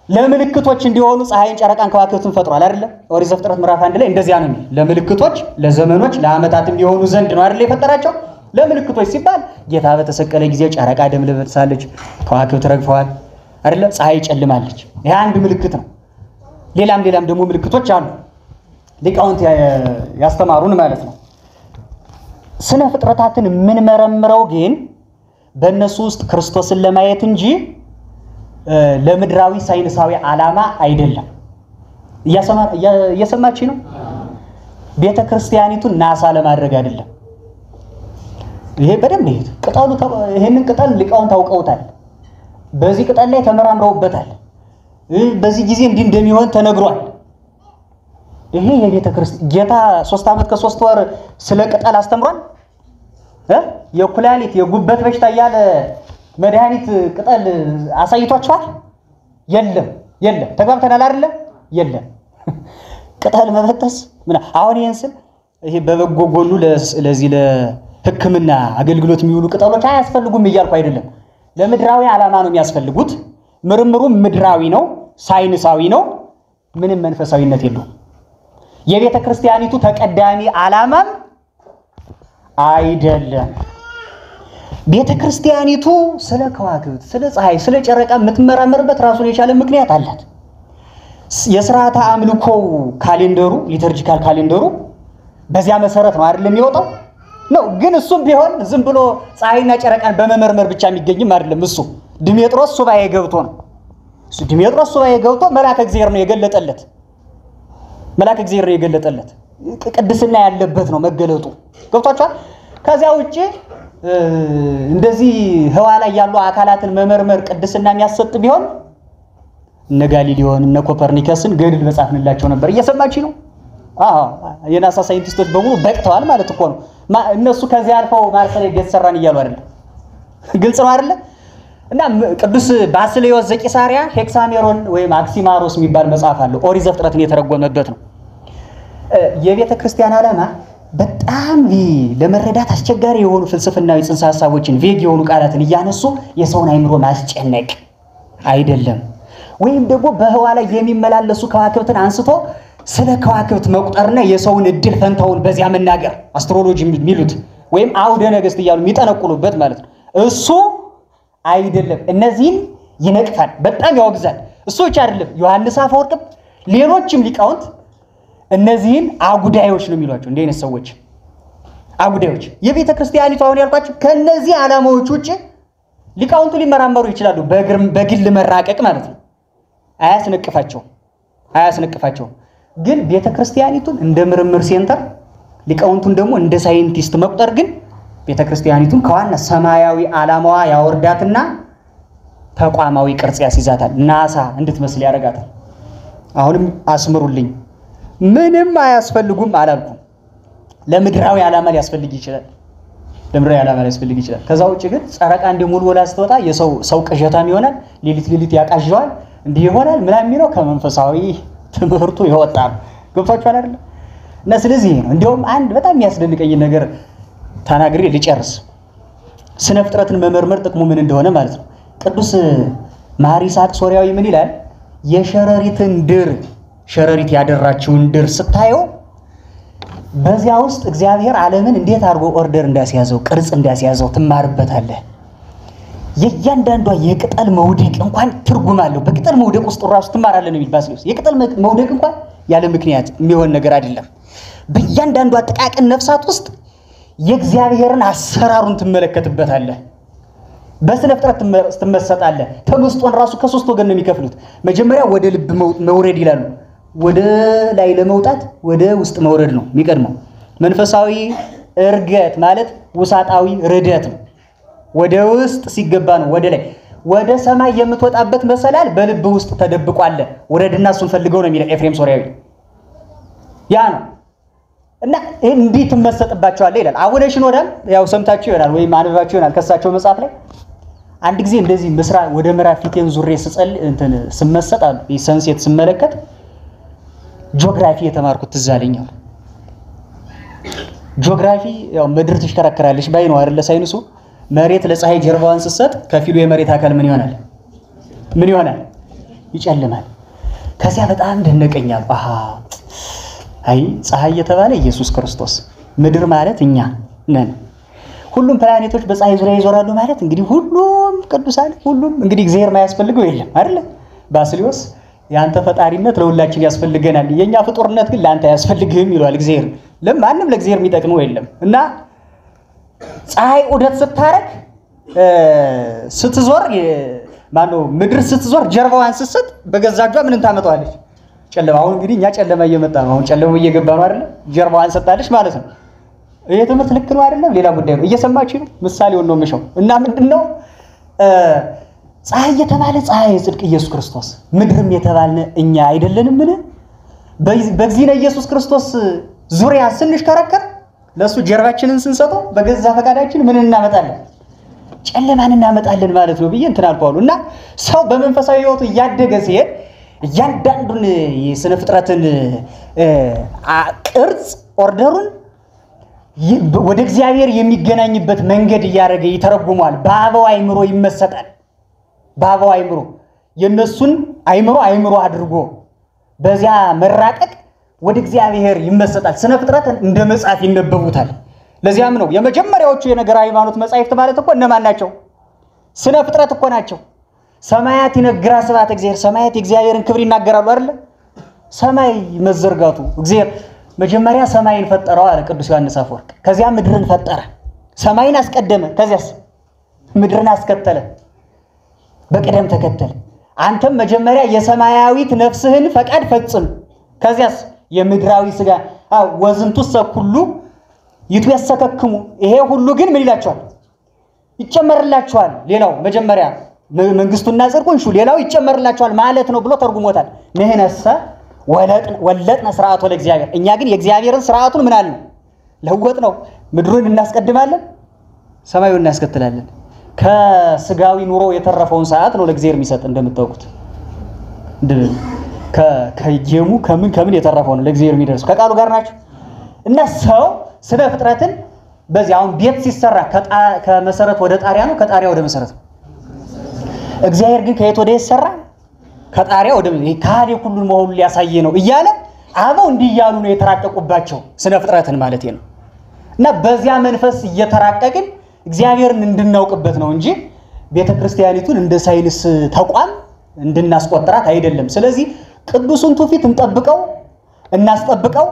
ለምልክቶች እንዲሆኑ ፀሐይን፣ ጨረቃን፣ ከዋክብትን ፈጥሯል አይደለ? ኦሪት ዘፍጥረት ምዕራፍ 1 ላይ እንደዚያ ነው የሚል። ለምልክቶች፣ ለዘመኖች፣ ለዓመታት እንዲሆኑ ዘንድ ነው አይደለ የፈጠራቸው። ለምልክቶች ሲባል ጌታ በተሰቀለ ጊዜ ጨረቃ ደም ለብሳለች፣ ከዋክብት ረግፈዋል አይደለ? ፀሐይ ጨልማለች። ይሄ አንድ ምልክት ነው። ሌላም ደግሞ ምልክቶች አሉ ሊቃውንት ያስተማሩን ማለት ነው። ስነ ፍጥረታትን ምን መረምረው ግን በእነሱ ውስጥ ክርስቶስን ለማየት እንጂ ለምድራዊ ሳይንሳዊ ዓላማ አይደለም። እየሰማች ነው። ቤተ ክርስቲያኒቱን ናሳ ለማድረግ አይደለም። ይሄ በደንብ ይሄ ቅጠሉ ይሄንን ቅጠል ሊቃውንት ታውቀውታል። በዚህ ቅጠል ላይ ተመራምረውበታል። በዚህ ጊዜ እንደሚሆን ተነግሯል። ይሄ የቤተ ክርስቲያን ጌታ 3 ዓመት ከ3 ወር ስለ ቅጠል አስተምሯል። የኩላሊት የጉበት በሽታ ያለ መድኃኒት ቅጠል አሳይቷቸዋል? የለም። ተግባብተናል አይደለ? የለም። ቅጠል መበጠስ ምን አሁን ይሄን ስል ይሄ በበጎ ጎኑ ለዚህ ለሕክምና አገልግሎት የሚውሉ ቅጠሎች አያስፈልጉም እያልኩ አይደለም። ለምድራዊ ዓላማ ነው የሚያስፈልጉት። ምርምሩም ምድራዊ ነው፣ ሳይንሳዊ ነው፣ ምንም መንፈሳዊነት የለውም። የቤተ ክርስቲያኒቱ ተቀዳሚ ዓላማም አይደለም። ቤተ ክርስቲያኒቱ ስለ ከዋክብት፣ ስለ ፀሐይ፣ ስለ ጨረቃ የምትመራመርበት ራሱን የቻለ ምክንያት አላት። የሥርዓተ አምልኮ ካሌንደሩ ሊተርጂካል ካሌንደሩ በዚያ መሰረት ነው አይደለም የሚወጣው ነው። ግን እሱም ቢሆን ዝም ብሎ ፀሐይና ጨረቃን በመመርመር ብቻ የሚገኝም አይደለም። እሱ ድሜጥሮስ ሱባኤ ገብቶ ነው። እሱ ድሜጥሮስ ሱባኤ ገብቶ መልአከ እግዚአብሔር ነው የገለጠለት። መልአከ እግዚአብሔር ነው የገለጠለት። ቅድስና ያለበት ነው መገለጡ። ገብቷችኋል? ከዚያ ውጪ እንደዚህ ህዋ ላይ ያሉ አካላትን መመርመር ቅድስና የሚያሰጥ ቢሆን እነ ጋሊሊዮን እነ ኮፐርኒከስን ገድል መጻፍንላቸው ነበር። እየሰማችሁ ነው? የናሳ ሳይንቲስቶች በሙሉ በቅተዋል ማለት እኮ ነው። እነሱ ከዚያ አልፈው ማርስ ላይ ቤት ሰራን እያሉ አይደል? ግልጽ ነው አይደል? እና ቅዱስ ባስልዮስ ዘቂሳርያ ሄክሳሜሮን ወይም አክሲማሮስ የሚባል መጽሐፍ አለ። ኦሪት ዘፍጥረትን የተረጎመበት ነው። የቤተ ክርስቲያን ዓላማ በጣም ለመረዳት አስቸጋሪ የሆኑ ፍልስፍናዊ ጽንሰ ሐሳቦችን ቬግ የሆኑ ቃላትን እያነሱ የሰውን አይምሮ ማስጨነቅ አይደለም። ወይም ደግሞ በህዋ ላይ የሚመላለሱ ከዋክብትን አንስቶ ስለ ከዋክብት መቁጠርና የሰውን እድል ፈንታውን በዚያ መናገር አስትሮሎጂ የሚሉት ወይም አውደ ነገስት እያሉ የሚጠነቁሉበት ማለት ነው። እሱ አይደለም። እነዚህን ይነቅፋል፣ በጣም ያወግዛል። እሱ ብቻ አይደለም። ዮሐንስ አፈወርቅም ሌሎችም ሊቃውንት እነዚህን አጉዳዮች ነው የሚሏቸው። እንደ አይነት ሰዎች አጉዳዮች የቤተ ክርስቲያኒቱ አሁን ያልኳችሁ ከነዚህ ዓላማዎች ውጪ ሊቃውንቱ ሊመራመሩ ይችላሉ። በግል መራቀቅ ማለት ነው። አያስነቅፋቸው። ግን ቤተ ክርስቲያኒቱን እንደ ምርምር ሴንተር ሊቃውንቱን ደግሞ እንደ ሳይንቲስት መቁጠር ግን ቤተ ክርስቲያኒቱን ከዋና ሰማያዊ ዓላማዋ ያወርዳትና ተቋማዊ ቅርጽ ያስይዛታል። ናሳ እንድትመስል ያደርጋታል። አሁንም አስምሩልኝ። ምንም አያስፈልጉም አላልኩም። ለምድራዊ ዓላማ ሊያስፈልግ ይችላል። ከዛ ውጪ ግን ጨረቃ እንደ ሙሉ ወላ ስትወጣ የሰው ቅዠታም ይሆናል። ሌሊት ያቃዣዋል። እንዲህ ይሆናል ምናምን የሚለው ከመንፈሳዊ ትምህርቱ የወጣ ነው። ገብቷችኋል አይደል? እና ስለዚህ ነው እንደውም አንድ በጣም የሚያስደንቀኝ ነገር ተናግሬ ልጨርስ። ስነ ፍጥረትን መመርመር ጥቅሙ ምን እንደሆነ ማለት ነው። ቅዱስ ማር ይስሐቅ ሶርያዊ ምን ይላል? የሸረሪትን ድር ሸረሪት ያደራችውን ድር ስታየው በዚያ ውስጥ እግዚአብሔር ዓለምን እንዴት አድርጎ ኦርደር እንዳስያዘው ቅርጽ እንዳስያዘው ትማርበታለህ። የእያንዳንዷ የቅጠል መውደቅ እንኳን ትርጉም አለው። በቅጠል መውደቅ ውስጥ ራሱ ትማራለህ ነው የሚል ባስልዮስ። የቅጠል መውደቅ እንኳን ያለ ምክንያት የሚሆን ነገር አይደለም። በእያንዳንዷ ጥቃቅን ነፍሳት ውስጥ የእግዚአብሔርን አሰራሩን ትመለከትበታለህ። በስነ ፍጥረት ትመሰጣለህ። ተመስጦን ራሱ ከሶስት ወገን ነው የሚከፍሉት። መጀመሪያ ወደ ልብ መውረድ ይላሉ። ወደ ላይ ለመውጣት ወደ ውስጥ መውረድ ነው የሚቀድመው። መንፈሳዊ እርገት ማለት ውሳጣዊ ርደት ነው። ወደ ውስጥ ሲገባ ነው ወደ ላይ። ወደ ሰማይ የምትወጣበት መሰላል በልብ ውስጥ ተደብቋል። ወረድና እሱን ፈልገው ነው የሚለው ኤፍሬም ሶርያዊ። ያ ነው እና እንዲህ ትመሰጥባቸዋለህ ይላል። አቡነ ሽኖዳም ያው ሰምታችሁ ይሆናል ወይም አንብባችሁ ይሆናል ከሳቸው መጽሐፍ ላይ አንድ ጊዜ እንደዚህ ወደ ምዕራብ ፊቴን ዙሬ ስመሰጥ አሉ ሰንሴት ስመለከት ጂኦግራፊ የተማርኩት ትዝ አለኝ። ጂኦግራፊ ያው ምድር ትሽከረከራለች ባይ ነው አይደል? ሳይንሱ መሬት ለፀሐይ ጀርባዋን ስትሰጥ ከፊሉ የመሬት አካል ምን ይሆናል? ይጨልማል። ከዚያ በጣም ደነቀኛል። አይ ፀሐይ የተባለ ኢየሱስ ክርስቶስ፣ ምድር ማለት እኛ ነን። ሁሉም ፕላኔቶች በፀሐይ ዙሪያ ይዞራሉ ማለት እንግዲህ ሁሉም ቅዱሳን ሁሉም እንግዲህ እግዚአብሔር ማያስፈልገው የለም አይደል? ባስልዮስ ያንተ ፈጣሪነት ለሁላችን ያስፈልገናል፣ የኛ ፍጡርነት ግን ላንተ ያስፈልግህም ይሏል እግዚአብሔር። ለማንም ለእግዚአብሔር የሚጠቅመው የለም እና ፀሐይ ዑደት ስታረግ ስትዞር ምድር ስትዞር ጀርባዋን ስትሰጥ በገዛጇ ምንን ታመጣዋለች? ጨለማ። አሁን እንግዲህ እኛ ጨለማ እየመጣ ነው። አሁን ጨለማው እየገባ ነው አይደል? ጀርባዋን ሰጣለች ማለት ነው። ይሄ ትምህርት ልክ ነው አይደለም? ሌላ ጉዳይ ነው። እየሰማችሁ ነው። ምሳሌውን ነው የምሸው እና ምንድነው ፀሐይ የተባለ ፀሐይ ጽድቅ ኢየሱስ ክርስቶስ፣ ምድርም የተባለ እኛ አይደለንም? ምን በዚህ ነው ኢየሱስ ክርስቶስ ዙሪያ ስንሽከረከር ለሱ ጀርባችንን ስንሰጠው በገዛ ፈቃዳችን ምን እናመጣለን? ጨለማን እናመጣለን ማለት ነው ብዬ እንትን አልኳሉ። እና ሰው በመንፈሳዊ ህይወቱ እያደገ ሲሄድ እያንዳንዱን የስነ ፍጥረትን ቅርጽ ኦርደሩን ወደ እግዚአብሔር የሚገናኝበት መንገድ እያደረገ ይተረጉማል። በአበው አይምሮ ይመሰጣል። በአበው አይምሮ የነሱን አይምሮ አድርጎ በዚያ መራቀቅ ወደ እግዚአብሔር ይመሰጣል። ስነ ፍጥረትን እንደ መጽሐፍ ይነበቡታል። ለዚያም ነው የመጀመሪያዎቹ የነገር ሃይማኖት መጻሕፍት ማለት እኮ እነማን ናቸው? ስነ ፍጥረት እኮ ናቸው። ሰማያት ይነግራ ስብሐተ እግዚአብሔር፣ ሰማያት የእግዚአብሔርን ክብር ይናገራሉ አይደል? ሰማይ መዘርጋቱ እግዚአብሔር መጀመሪያ ሰማይን ፈጠረው አለ ቅዱስ ዮሐንስ አፈወርቅ። ከዚያ ምድርን ፈጠረ። ሰማይን አስቀደመ፣ ከዚያስ ምድርን አስከተለ በቅደም ተከተል። አንተም መጀመሪያ የሰማያዊት ነፍስህን ፈቃድ ፈጽም፣ ከዚያስ የምድራዊ ስጋ ወዝንቱሰ ሁሉ ይትወሰከክሙ። ይሄ ሁሉ ግን ምን ይላችኋል? ይጨመርላችኋል። ሌላው መጀመሪያ መንግስቱና ጽድቁን ሹ፣ ሌላው ይጨመርላችኋል ማለት ነው ብሎ ተርጉሞታል። ነህነሰ ወለጥነ ስርዓቱ ለእግዚአብሔር፣ እኛ ግን የእግዚአብሔርን ስርዓቱን ምን አልን? ለወጥ ነው። ምድሩን እናስቀድማለን፣ ሰማዩን እናስከትላለን። ከስጋዊ ኑሮ የተረፈውን ሰዓት ነው ለእግዚአብሔር የሚሰጥ እንደምታውቁት። ከየሙ ከምን የተረፈው ነው ለእግዚአብሔር የሚደርስ። ከቃሉ ጋር ናቸው። እና ሰው ስነ ፍጥረትን በዚህ አሁን ቤት ሲሰራ ከመሰረት ወደ ጣሪያ ነው፣ ከጣሪያ ወደ መሰረት ነው። እግዚአብሔር ግን ከየት ወደ ይሰራ? ከጣሪያ ወደ ካህዴ ሁሉን መሆኑን ሊያሳየ ነው እያለ አበው እንዲያሉ ነው የተራቀቁባቸው ስነ ፍጥረትን ማለት ነው። እና በዚያ መንፈስ እየተራቀቅን እግዚአብሔርን እንድናውቅበት ነው እንጂ ቤተክርስቲያኒቱን እንደ ሳይንስ ተቋም እንድናስቆጥራት አይደለም። ስለዚህ ቅዱሱን ትውፊት እንጠብቀው፣ እናስጠብቀው።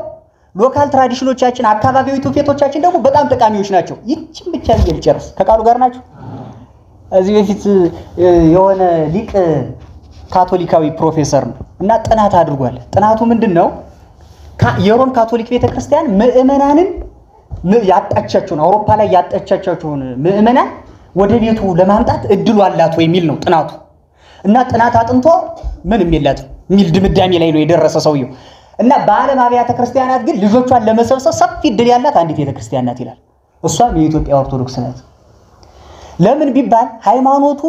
ሎካል ትራዲሽኖቻችን፣ አካባቢያዊ ትውፊቶቻችን ደግሞ በጣም ጠቃሚዎች ናቸው። ይህችን ብቻ ልጨርስ። ከቃሉ ጋር ናቸው። እዚህ በፊት የሆነ ሊቅ ካቶሊካዊ ፕሮፌሰር ነው እና ጥናት አድርጓል። ጥናቱ ምንድነው? የሮም ካቶሊክ ቤተክርስቲያን ምዕመናንን ያጣቻቸውን አውሮፓ ላይ ያጣቻቸውን ምዕመናን ወደ ቤቱ ለማምጣት እድሉ አላት ወይ የሚል ነው ጥናቱ። እና ጥናት አጥንቶ ምንም የላትም የሚል ድምዳሜ ላይ ነው የደረሰ ሰውየው። እና በዓለም አብያተ ክርስቲያናት ግን ልጆቿን ለመሰብሰብ ሰፊ እድል ያላት አንዲት ቤተክርስቲያን ናት ይላል። እሷም የኢትዮጵያ ኦርቶዶክስ ናት። ለምን ቢባል ሃይማኖቱ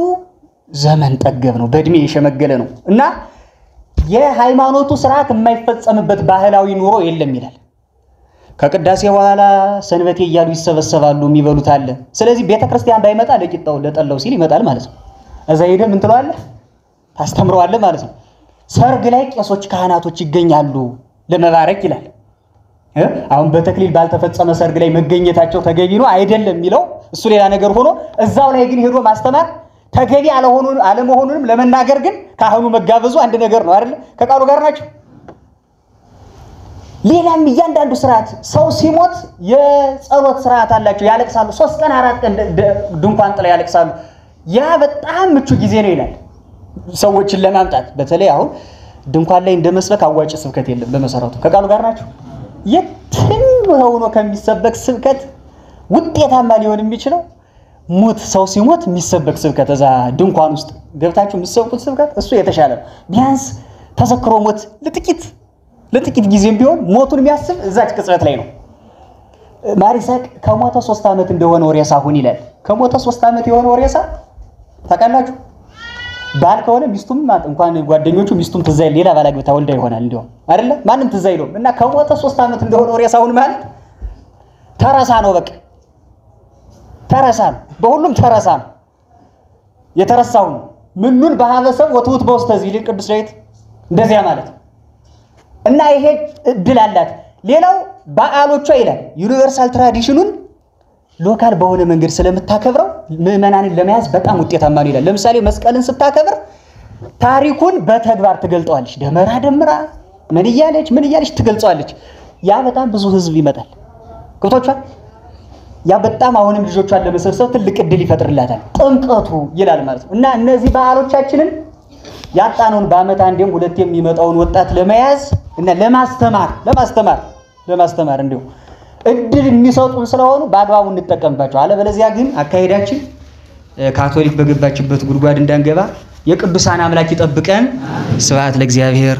ዘመን ጠገብ ነው፣ በእድሜ የሸመገለ ነው እና የሃይማኖቱ ስርዓት የማይፈጸምበት ባህላዊ ኑሮ የለም ይላል። ከቅዳሴ በኋላ ሰንበቴ እያሉ ይሰበሰባሉ፣ የሚበሉት አለ። ስለዚህ ቤተክርስቲያን ባይመጣ ለቂጣው ለጠላው ሲል ይመጣል ማለት ነው። እዛ ሄደህ ምን ትለዋለህ? ታስተምረዋለህ ማለት ነው። ሰርግ ላይ ቄሶች ካህናቶች ይገኛሉ ለመባረክ ይላል። አሁን በተክሊል ባልተፈጸመ ሰርግ ላይ መገኘታቸው ተገቢ ነው አይደለም የሚለው እሱ ሌላ ነገር ሆኖ እዛው ላይ ግን ሄዶ ማስተማር ተገቢ አለመሆኑንም ለመናገር ግን ካህኑ መጋበዙ አንድ ነገር ነው አይደል? ከቃሉ ጋር ናቸው። ሌላም እያንዳንዱ ስርዓት ሰው ሲሞት የጸሎት ስርዓት አላቸው። ያለቅሳሉ 3 ቀን 4 ቀን ድንኳን ጥለው ያለቅሳሉ። ያ በጣም ምቹ ጊዜ ነው ይላል ሰዎችን ለማምጣት። በተለይ አሁን ድንኳን ላይ እንደመስበክ አዋጭ ስብከት የለም በመሰረቱ። ከቃሉ ጋር ናቸው። የትም ሆኖ ከሚሰበክ ስብከት ውጤታማ ሊሆን የሚችለው ሞት ሰው ሲሞት የሚሰበክ ስብከት እዛ ድንኳን ውስጥ ገብታችሁ የሚሰብኩት ስብከት እሱ የተሻለ ነው። ቢያንስ ተዘክሮ ሞት ለጥቂት ጊዜም ቢሆን ሞቱን የሚያስብ እዛች ቅጽበት ላይ ነው። ማሪሳቅ ከሞተ 3 ዓመት እንደሆነ ሬሳ ሁን ይላል። ከሞተ 3 ዓመት የሆነ ሬሳ ታውቃላችሁ? ባል ከሆነ ሚስቱም እንኳን ጓደኞቹ ሚስቱም ትዝ አይል ሌላ ባላግብታ ወልዳ ይሆናል እንደው አይደለ? ማንም ትዝ አይለውም። እና ከሞተ 3 ዓመት እንደሆነ ሬሳ ሁን ማለት ተረሳ ነው። በቃ ተረሳ ነው። በሁሉም ተረሳ ነው። የተረሳው ነው። ምኑን በሐበሰብ ወትውት በውስጠዚህ ሊል ቅዱስ ዳዊት እንደዚያ ማለት እና ይሄ እድል አላት። ሌላው በዓሎቿ ይላል ዩኒቨርሳል ትራዲሽኑን ሎካል በሆነ መንገድ ስለምታከብረው ምዕመናንን ለመያዝ በጣም ውጤታማ ነው ይላል። ለምሳሌ መስቀልን ስታከብር ታሪኩን በተግባር ትገልጸዋለች። ደመራ ደምራ ምን እያለች ትገልጸዋለች። ያ በጣም ብዙ ህዝብ ይመጣል። ገብቷችኋል? ያ በጣም አሁንም ልጆቿን ለመሰብሰብ ትልቅ እድል ይፈጥርላታል። ጥምቀቱ ይላል ማለት ነው። እና እነዚህ በዓሎቻችንን ያጣነውን በአመት አንዴም ሁለቴም የሚመጣውን ወጣት ለመያዝ እና ለማስተማር እንዲሁ እድል የሚሰጡን ስለሆኑ በአግባቡ እንጠቀምባቸው። አለበለዚያ ግን አካሄዳችን ካቶሊክ በገባችበት ጉድጓድ እንዳንገባ የቅዱሳን አምላክ ይጠብቀን። ስብሐት ለእግዚአብሔር።